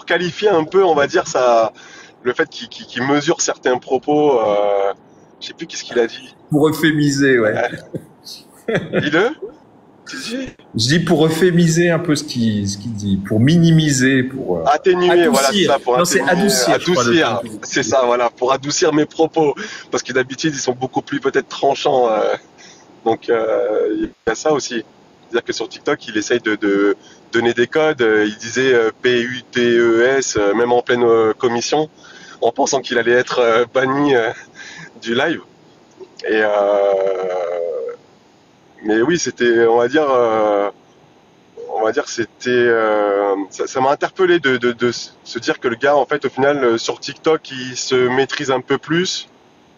qualifier un peu, on va dire, le fait qu'il mesure certains propos. Je sais plus qu'est-ce qu'il a dit. Pour euphémiser, ouais. Dis-le. Je dis pour euphémiser un peu ce qu'il dit, pour minimiser, pour atténuer, adoucir. voilà, c'est ça, pour non, c'est adoucir, c'est ça, voilà, pour adoucir mes propos, parce que d'habitude ils sont beaucoup plus peut-être tranchants, donc il y a ça aussi, c'est-à-dire que sur TikTok il essaye de donner des codes, il disait PUTES, même en pleine commission, en pensant qu'il allait être banni du live, et mais oui, c'était, on va dire, c'était, ça m'a interpellé de se dire que le gars, en fait, au final, sur TikTok, il se maîtrise un peu plus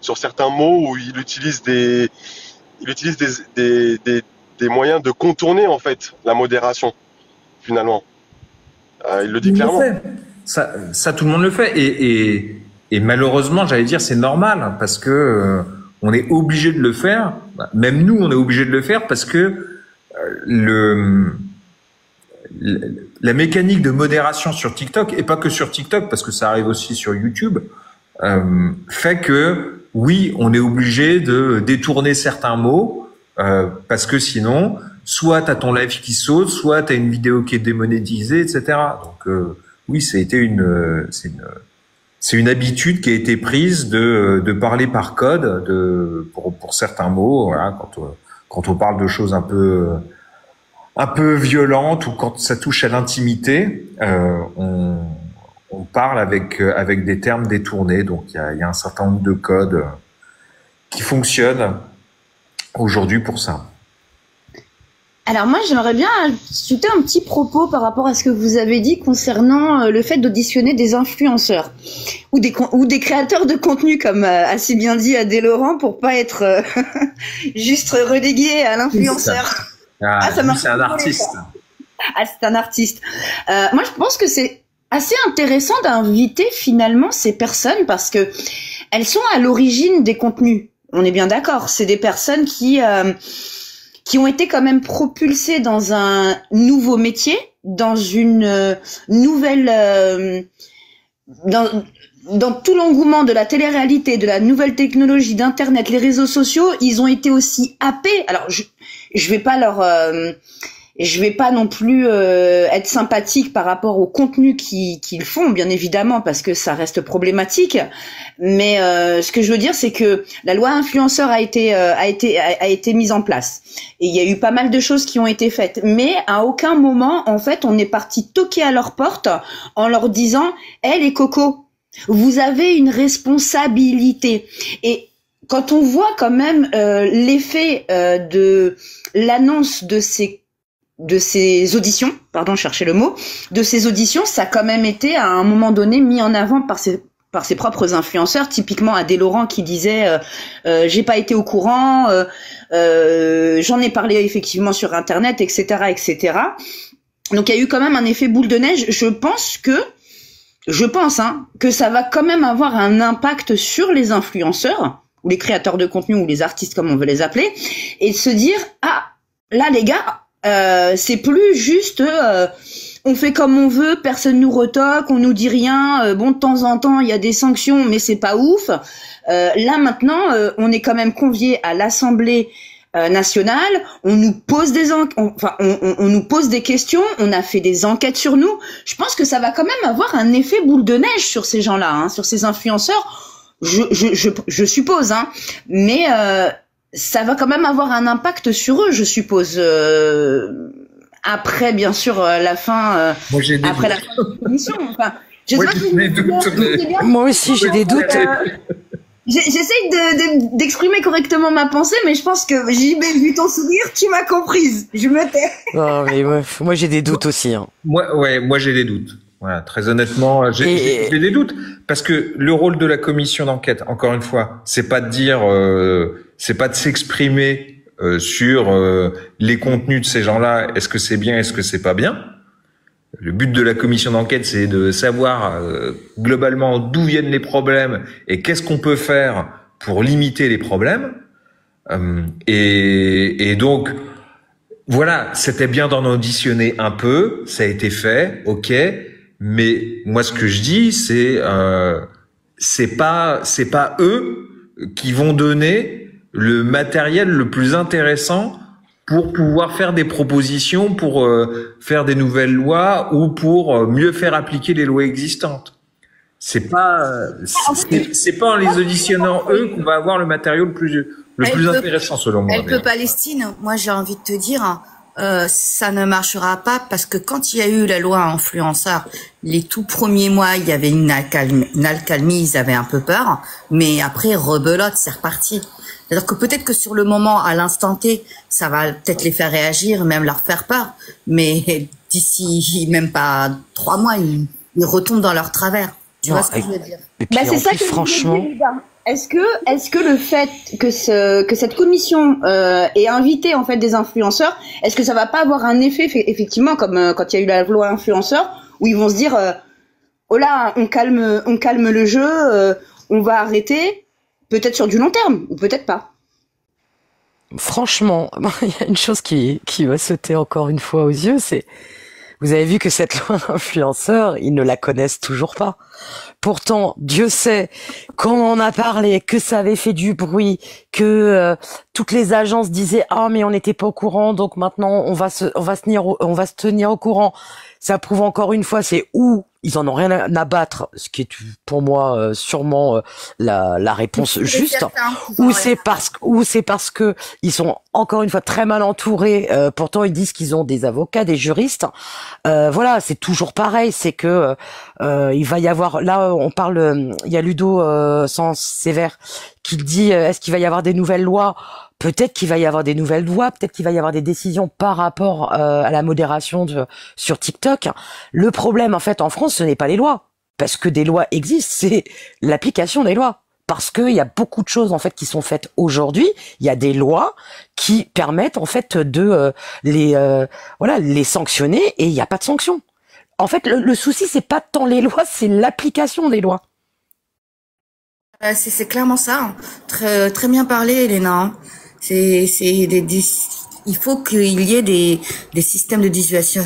sur certains mots où il utilise des moyens de contourner, en fait, la modération, finalement. Il le dit clairement. Ça, tout le monde le fait. Et malheureusement, j'allais dire, c'est normal, parce que on est obligé de le faire. Même nous, on est obligé de le faire parce que la mécanique de modération sur TikTok, et pas que sur TikTok, parce que ça arrive aussi sur YouTube, fait que, oui, on est obligé de détourner certains mots, parce que sinon, soit t'as ton live qui saute, soit t'as une vidéo qui est démonétisée, etc. Donc, oui, ça a été c'est une habitude qui a été prise de parler par code pour certains mots, voilà, quand on parle de choses un peu violentes ou quand ça touche à l'intimité, on parle avec des termes détournés. Donc il y a un certain nombre de codes qui fonctionnent aujourd'hui pour ça. Alors moi, j'aimerais bien ajouter un petit propos par rapport à ce que vous avez dit concernant le fait d'auditionner des influenceurs ou des créateurs de contenu, comme a si bien dit Adé Laurent, pour pas être juste relégué à l'influenceur. C'est un artiste. Ah, c'est un artiste. Moi, je pense que c'est assez intéressant d'inviter finalement ces personnes parce que elles sont à l'origine des contenus. On est bien d'accord. C'est des personnes qui ont été quand même propulsés dans un nouveau métier, dans une nouvelle, dans tout l'engouement de la télé-réalité, de la nouvelle technologie, d'Internet, les réseaux sociaux, ils ont été aussi happés. Alors, je vais pas je vais pas non plus être sympathique par rapport au contenu qu'ils font, bien évidemment, parce que ça reste problématique. Mais ce que je veux dire, c'est que la loi influenceur a été mise en place. Et il y a eu pas mal de choses qui ont été faites. Mais à aucun moment, en fait, on est parti toquer à leur porte en leur disant « Hey, les cocos, vous avez une responsabilité. » Et quand on voit quand même l'effet de l'annonce de ces auditions, pardon, je cherchais le mot, de ces auditions, ça a quand même été à un moment donné mis en avant par ses propres influenceurs, typiquement Adé Laurent qui disait j'ai pas été au courant, j'en ai parlé effectivement sur internet, etc., etc. Donc il y a eu quand même un effet boule de neige. Je pense que ça va quand même avoir un impact sur les influenceurs ou les créateurs de contenu ou les artistes comme on veut les appeler, et de se dire ah là les gars, c'est plus juste on fait comme on veut, personne nous retoque, on nous dit rien, bon de temps en temps il y a des sanctions mais c'est pas ouf. Là maintenant on est quand même convié à l'Assemblée nationale, on nous pose on nous pose des questions, on a fait des enquêtes sur nous. Je pense que ça va quand même avoir un effet boule de neige sur ces gens-là, hein, sur ces influenceurs. Je suppose, hein, mais ça va quand même avoir un impact sur eux, je suppose. Après, bien sûr, la fin. Moi, j'ai des après doutes. la fin de l'émission. Enfin, je sais Moi, pas j'ai si des doutes. Moi aussi, j'ai des doutes. J'essaye d'exprimer correctement ma pensée, mais je pense que JB, vu ton sourire, tu m'as comprise. Je me tais. Non, mais moi j'ai des doutes aussi. Hein. Moi j'ai des doutes. Voilà, très honnêtement, j'ai des doutes parce que le rôle de la commission d'enquête, encore une fois, c'est pas de dire, c'est pas de s'exprimer sur les contenus de ces gens-là. Est-ce que c'est bien, est-ce que c'est pas bien? Le but de la commission d'enquête, c'est de savoir globalement d'où viennent les problèmes et qu'est-ce qu'on peut faire pour limiter les problèmes. Et donc, voilà, c'était bien d'en auditionner un peu, ça a été fait, ok. Mais moi, ce que je dis, c'est pas eux qui vont donner le matériel le plus intéressant pour pouvoir faire des propositions, pour faire des nouvelles lois ou pour mieux faire appliquer les lois existantes. C'est pas en les auditionnant eux qu'on va avoir le matériau le plus intéressant selon moi. Elle peut Palestine. Moi, j'ai envie de te dire, ça ne marchera pas parce que quand il y a eu la loi influenceur, les tout premiers mois, il y avait une accalmie, ils avaient un peu peur, mais après, rebelote, c'est reparti. C'est-à-dire que peut-être que sur le moment, à l'instant T, ça va peut-être les faire réagir, même leur faire peur, mais d'ici même pas 3 mois, ils retombent dans leur travers. Tu vois ce que je veux dire? Et puis, c'est ça que franchement. Est-ce que le fait que cette commission ait invité en fait des influenceurs, est-ce que ça va pas avoir un effet effectivement comme quand il y a eu la loi influenceur où ils vont se dire oh là on calme le jeu, on va arrêter, peut-être sur du long terme ou peut-être pas. Franchement, il y a une chose qui va sauter encore une fois aux yeux, c'est vous avez vu que cette loi influenceur, ils ne la connaissent toujours pas. Pourtant, Dieu sait, quand on en a parlé, que ça avait fait du bruit, que toutes les agences disaient ah mais on n'était pas au courant, donc maintenant on va se tenir au courant. Ça prouve encore une fois, c'est où ils en ont rien à battre, ce qui est pour moi sûrement la réponse juste, ou c'est parce que ils sont encore une fois très mal entourés. Pourtant ils disent qu'ils ont des avocats, des juristes. Voilà, c'est toujours pareil, c'est que il va y avoir là on parle, il y a Ludo Sens Sévère qui dit est-ce qu'il va y avoir des nouvelles lois? Peut-être qu'il va y avoir des nouvelles lois, peut-être qu'il va y avoir des décisions par rapport à la modération sur TikTok. Le problème, en fait, en France, ce n'est pas les lois. Parce que des lois existent, c'est l'application des lois. Parce qu'il y a beaucoup de choses, en fait, qui sont faites aujourd'hui. Il y a des lois qui permettent, en fait, de les sanctionner et il n'y a pas de sanction. En fait, le souci, c'est pas tant les lois, c'est l'application des lois. C'est clairement ça. Hein. Très, très bien parlé, Elena. Il faut qu'il y ait des systèmes de dissuasion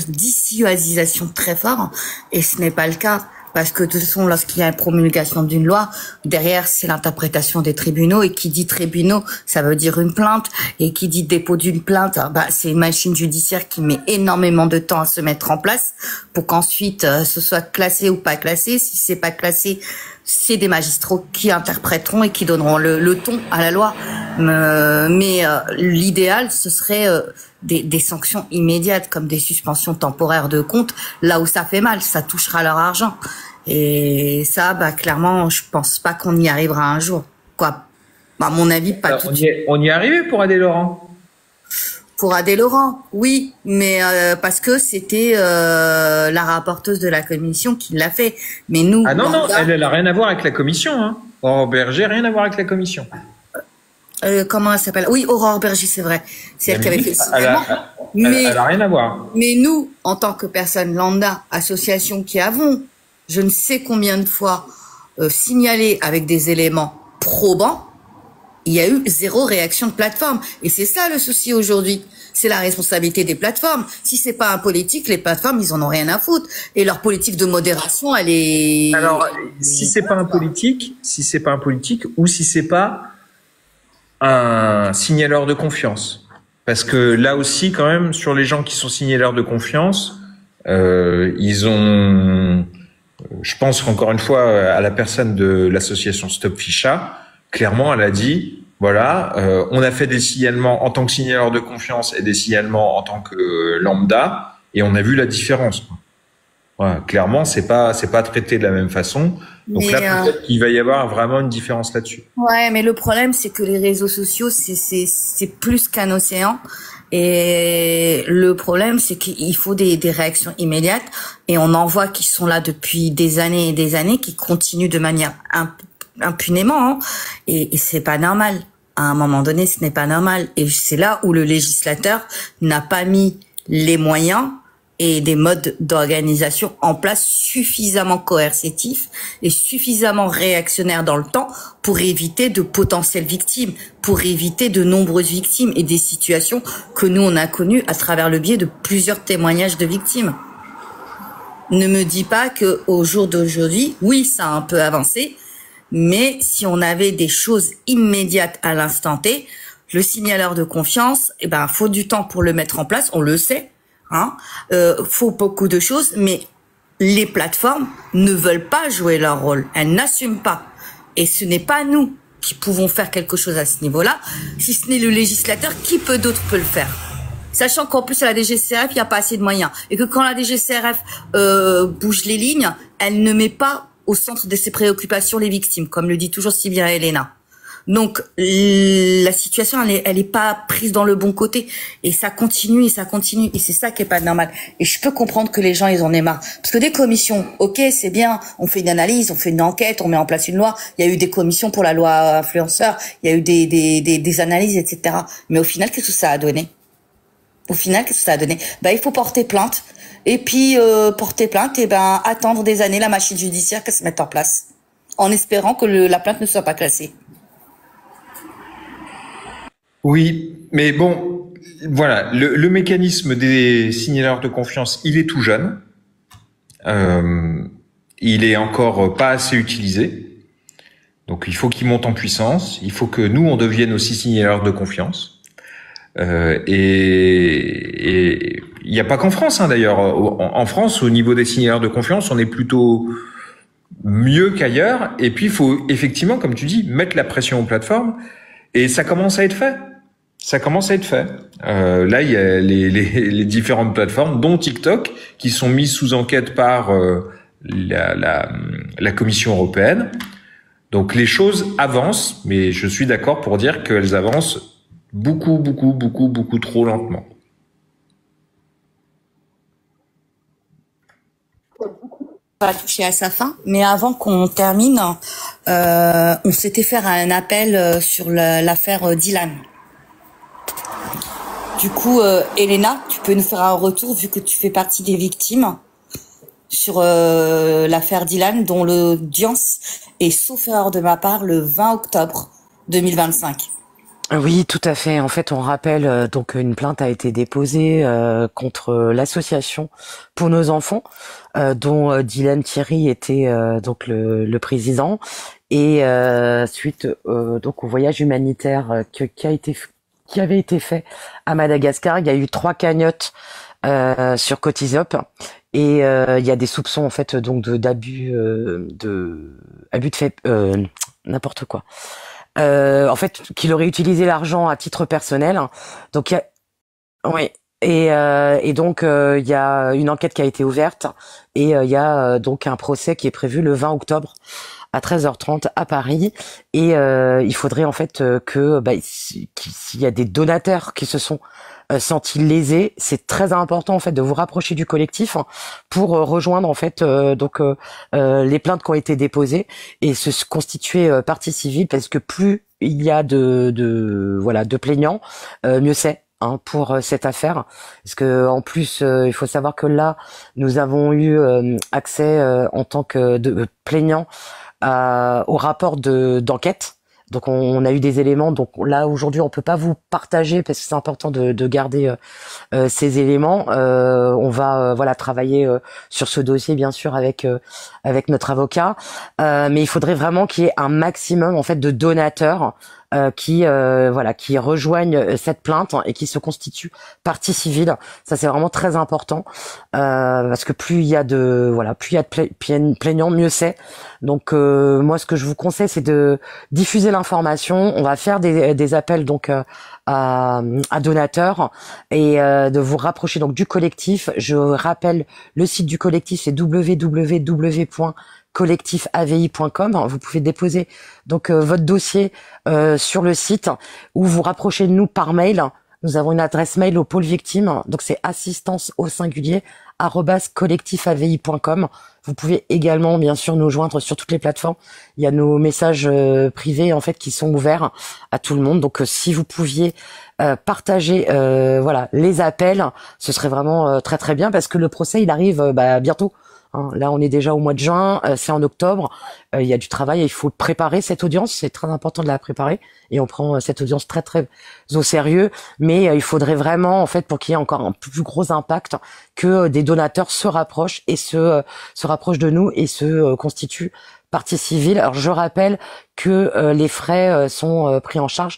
très forts et ce n'est pas le cas. Parce que de toute façon, lorsqu'il y a une promulgation d'une loi, derrière, c'est l'interprétation des tribunaux. Et qui dit tribunaux, ça veut dire une plainte. Et qui dit dépôt d'une plainte, c'est une machine judiciaire qui met énormément de temps à se mettre en place pour qu'ensuite ce soit classé ou pas classé. Si c'est pas classé, c'est des magistrats qui interpréteront et qui donneront le ton à la loi. Mais l'idéal, ce serait des sanctions immédiates, comme des suspensions temporaires de compte, là où ça fait mal, ça touchera leur argent. Et ça, clairement, je pense pas qu'on y arrivera un jour. Quoi, à mon avis, pas tout de suite. On y est arrivé pour Adé Laurent. Pour Adé Laurent, oui, mais parce que c'était la rapporteuse de la commission qui l'a fait. Mais nous, ah non, elle a rien à voir avec la commission. Hein. Aurore Berger, rien à voir avec la commission. Comment elle s'appelle? Oui, Aurore Berger, c'est vrai. C'est elle qui avait fait le signalement. Elle a rien à voir. Mais nous, en tant que personnes lambda, associations qui avons, je ne sais combien de fois signalé avec des éléments probants, il y a eu 0 réaction de plateforme. Et c'est ça le souci aujourd'hui. C'est la responsabilité des plateformes. Si c'est pas un politique, les plateformes, ils en ont rien à foutre. Et leur politique de modération, elle est... Alors, si c'est pas un politique, ou si c'est pas un signaleur de confiance. Parce que là aussi, quand même, sur les gens qui sont signaleurs de confiance, ils ont... Je pense encore une fois à la personne de l'association Stop Ficha. Clairement, elle a dit, voilà, on a fait des signalements en tant que signaleur de confiance et des signalements en tant que lambda, et on a vu la différence. Voilà, clairement, c'est pas traité de la même façon. Donc mais là, peut-être qu'il va y avoir vraiment une différence là-dessus. Ouais, mais le problème, c'est que les réseaux sociaux, c'est plus qu'un océan. Et le problème, c'est qu'il faut des réactions immédiates. Et on en voit qui sont là depuis des années et des années, qui continuent de manière impunément. Hein. Et c'est pas normal. À un moment donné, ce n'est pas normal. Et c'est là où le législateur n'a pas mis les moyens et des modes d'organisation en place suffisamment coercitifs et suffisamment réactionnaires dans le temps pour éviter de potentielles victimes, pour éviter de nombreuses victimes et des situations que nous on a connues à travers le biais de plusieurs témoignages de victimes. Ne me dis pas que au jour d'aujourd'hui, oui, ça a un peu avancé, mais si on avait des choses immédiates à l'instant T, le signaleur de confiance, faut du temps pour le mettre en place, on le sait. Hein, faut beaucoup de choses, mais les plateformes ne veulent pas jouer leur rôle. Elles n'assument pas. Et ce n'est pas nous qui pouvons faire quelque chose à ce niveau-là. Si ce n'est le législateur, qui d'autre peut le faire? Sachant qu'en plus, à la DGCRF, il n'y a pas assez de moyens. Et que quand la DGCRF bouge les lignes, elle ne met pas au centre de ses préoccupations les victimes, comme le dit toujours si bien Elena. Donc la situation elle est pas prise dans le bon côté et ça continue et c'est ça qui est pas normal. Et je peux comprendre que les gens ils en aient marre parce que des commissions, ok, c'est bien, on fait une analyse, on fait une enquête, on met en place une loi. Il y a eu des commissions pour la loi influenceur, il y a eu des analyses, etc. Mais au final, qu'est-ce que ça a donné? Au final, qu'est-ce que ça a donné? Il faut porter plainte et puis porter plainte et attendre des années la machine judiciaire qu'elle se mette en place en espérant que la plainte ne soit pas classée. Oui, mais bon, voilà, le mécanisme des signaleurs de confiance, il est tout jeune. Il est encore pas assez utilisé. Donc il faut qu'il monte en puissance. Il faut que nous, on devienne aussi signaleurs de confiance. Et il n'y a pas qu'en France, hein, d'ailleurs. En France, au niveau des signaleurs de confiance, on est plutôt mieux qu'ailleurs. Et puis, il faut effectivement, comme tu dis, mettre la pression aux plateformes. Et ça commence à être fait. Ça commence à être fait. Là, il y a les différentes plateformes, dont TikTok, qui sont mises sous enquête par la Commission européenne. Donc les choses avancent, mais je suis d'accord pour dire qu'elles avancent beaucoup trop lentement. On va toucher à sa fin, mais avant qu'on termine, on s'était fait un appel sur l'affaire Dylan. Du coup, Elena, tu peux nous faire un retour vu que tu fais partie des victimes sur l'affaire Dylan, dont l'audience est, sauf erreur de ma part, le 20 octobre 2025. Oui, tout à fait. En fait, on rappelle donc une plainte a été déposée contre l'association pour nos enfants, dont Dylan Thierry était donc le président, et suite donc au voyage humanitaire qui avait été fait à Madagascar, il y a eu 3 cagnottes sur Cotisop, et il y a des soupçons en fait donc d'abus abus de fait n'importe quoi. En fait, qu'il aurait utilisé l'argent à titre personnel. Donc, oui. Et donc, il y a une enquête qui a été ouverte, et il y a donc un procès qui est prévu le 20 octobre à 13h30 à Paris. Et il faudrait en fait s'il y a des donateurs qui se sont sentis lésés, c'est très important en fait de vous rapprocher du collectif, hein, pour rejoindre en fait les plaintes qui ont été déposées et se constituer partie civile, parce que plus il y a de plaignants, mieux c'est, hein, pour cette affaire, parce que en plus il faut savoir que là nous avons eu accès en tant que plaignants au rapport d'enquête. Donc on a eu des éléments. Donc là aujourd'hui on peut pas vous partager parce que c'est important de garder ces éléments. On va travailler sur ce dossier bien sûr avec notre avocat. Mais il faudrait vraiment qu'il y ait un maximum en fait de donateurs qui rejoignent cette plainte et qui se constituent partie civile. Ça c'est vraiment très important parce que plus il y a de plaignants, mieux c'est. Donc moi ce que je vous conseille c'est de diffuser l'information. On va faire des appels donc à donateurs et de vous rapprocher donc du collectif. Je rappelle le site du collectif, c'est www.collectifavi.com. Vous pouvez déposer donc votre dossier sur le site, ou vous rapprochez de nous par mail. Nous avons une adresse mail au pôle victime, donc c'est assistance au singulier @collectifavi.com. Vous pouvez également bien sûr nous joindre sur toutes les plateformes. Il y a nos messages privés en fait qui sont ouverts à tout le monde. Donc si vous pouviez partager les appels, ce serait vraiment très très bien, parce que le procès il arrive bientôt. Hein, là, on est déjà au mois de juin, c'est en octobre. Il y a du travail, il faut préparer cette audience. C'est très important de la préparer, et on prend cette audience très très au sérieux. Mais il faudrait vraiment, en fait, pour qu'il y ait encore un plus gros impact, que des donateurs se rapprochent et se rapprochent de nous et se constituent partie civile. Alors, je rappelle que les frais sont pris en charge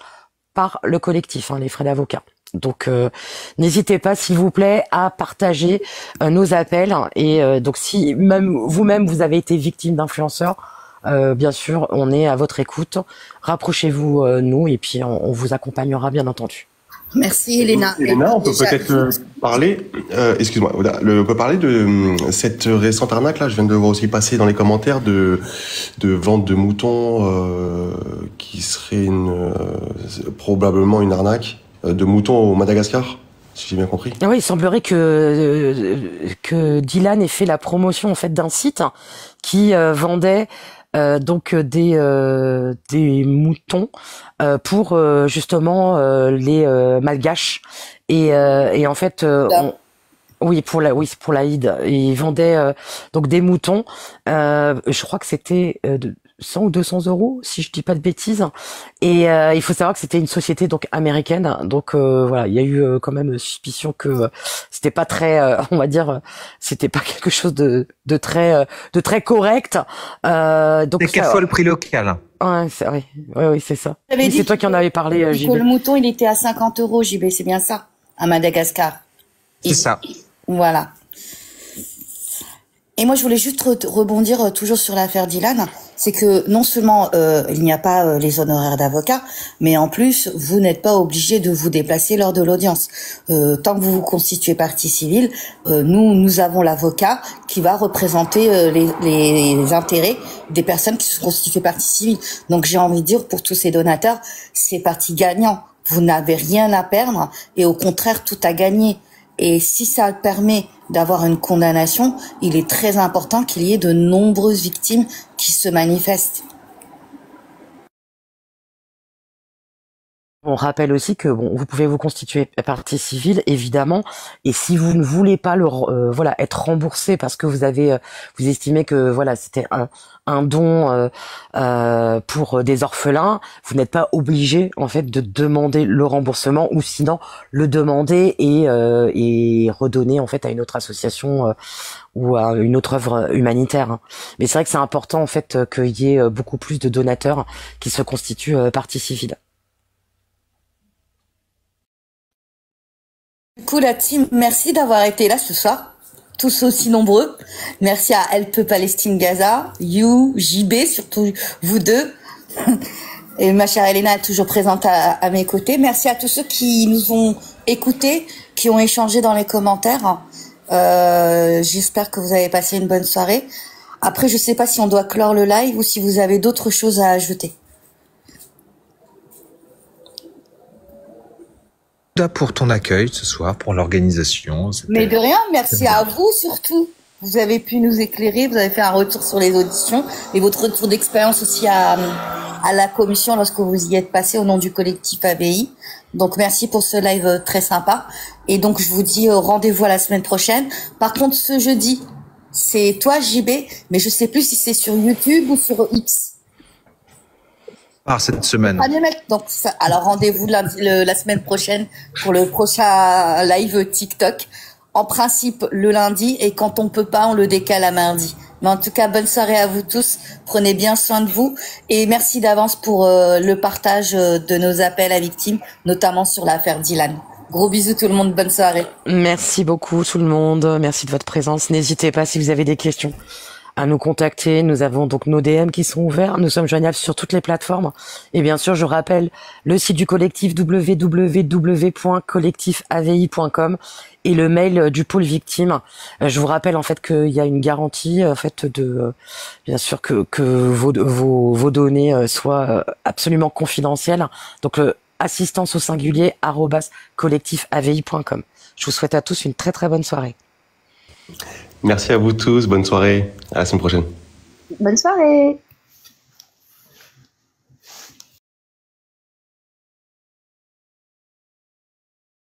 par le collectif, hein, les frais d'avocat. Donc n'hésitez pas s'il vous plaît à partager nos appels, et donc si même vous-même vous avez été victime d'influenceurs, bien sûr on est à votre écoute. Rapprochez-vous nous, et puis on vous accompagnera bien entendu. Merci Elena. Elena, on peut peut-être parler, excuse-moi, on peut parler de cette récente arnaque là. Je viens de voir aussi passer dans les commentaires de vente de moutons qui serait probablement une arnaque de moutons au Madagascar, si j'ai bien compris. Oui, il semblerait que Dylan ait fait la promotion en fait d'un site qui vendait donc des moutons pour justement les malgaches, et en fait oui pour l'Aïd, il vendait donc des moutons, je crois que c'était 100 ou 200 euros, si je dis pas de bêtises. Et il faut savoir que c'était une société donc américaine. Donc il y a eu quand même suspicion que c'était pas très, on va dire, c'était pas quelque chose de très correct. Donc c'est qu'à le prix local. Ouais, oui, c'est ça. C'est toi qui en avais parlé, JB. Le mouton, il était à 50 euros, JB, c'est bien ça, à Madagascar. C'est ça. Voilà. Et moi, je voulais juste rebondir toujours sur l'affaire Dylan. C'est que non seulement il n'y a pas les honoraires d'avocat, mais en plus, vous n'êtes pas obligé de vous déplacer lors de l'audience. Tant que vous vous constituez partie civile, nous avons l'avocat qui va représenter les intérêts des personnes qui se constituent partie civile. Donc, j'ai envie de dire, pour tous ces donateurs, c'est partie gagnant. Vous n'avez rien à perdre, et au contraire, tout à gagner. Et si ça permet d'avoir une condamnation, il est très important qu'il y ait de nombreuses victimes qui se manifestent. On rappelle aussi que bon, vous pouvez vous constituer partie civile, évidemment, et si vous ne voulez pas voilà, être remboursé parce que vous estimez que voilà, c'était un don pour des orphelins, vous n'êtes pas obligé en fait de demander le remboursement, ou sinon le demander et redonner en fait à une autre association ou à une autre œuvre humanitaire. Hein. Mais c'est vrai que c'est important en fait qu'il y ait beaucoup plus de donateurs qui se constituent partie civile. Du coup, la team, merci d'avoir été là ce soir, tous aussi nombreux. Merci à Help Palestine Gaza, You, JB, surtout vous deux. Et ma chère Elena est toujours présente à mes côtés. Merci à tous ceux qui nous ont écoutés, qui ont échangé dans les commentaires. J'espère que vous avez passé une bonne soirée. Après, je sais pas si on doit clore le live ou si vous avez d'autres choses à ajouter. Pour ton accueil ce soir, pour l'organisation. Mais de rien, merci à vous surtout. Vous avez pu nous éclairer, vous avez fait un retour sur les auditions et votre retour d'expérience aussi à la commission lorsque vous y êtes passé au nom du collectif ABI. Donc merci pour ce live très sympa. Et donc je vous dis rendez-vous à la semaine prochaine. Par contre, ce jeudi, c'est toi JB, mais je sais plus si c'est sur YouTube ou sur X. Cette semaine. Donc, alors rendez-vous la semaine prochaine pour le prochain live TikTok. En principe, le lundi, et quand on peut pas, on le décale à mardi. Mais en tout cas, bonne soirée à vous tous. Prenez bien soin de vous. Et merci d'avance pour le partage de nos appels à victimes, notamment sur l'affaire Dylan. Gros bisous tout le monde, bonne soirée. Merci beaucoup tout le monde. Merci de votre présence. N'hésitez pas si vous avez des questions à nous contacter. Nous avons donc nos DM qui sont ouverts. Nous sommes joignables sur toutes les plateformes. Et bien sûr, je rappelle le site du collectif www.collectifavi.com et le mail du pôle victime. Je vous rappelle en fait qu'il y a une garantie en fait bien sûr que vos données soient absolument confidentielles. Donc assistance au singulier @collectifavi.com. Je vous souhaite à tous une très très bonne soirée. Merci à vous tous, bonne soirée, à la semaine prochaine. Bonne soirée.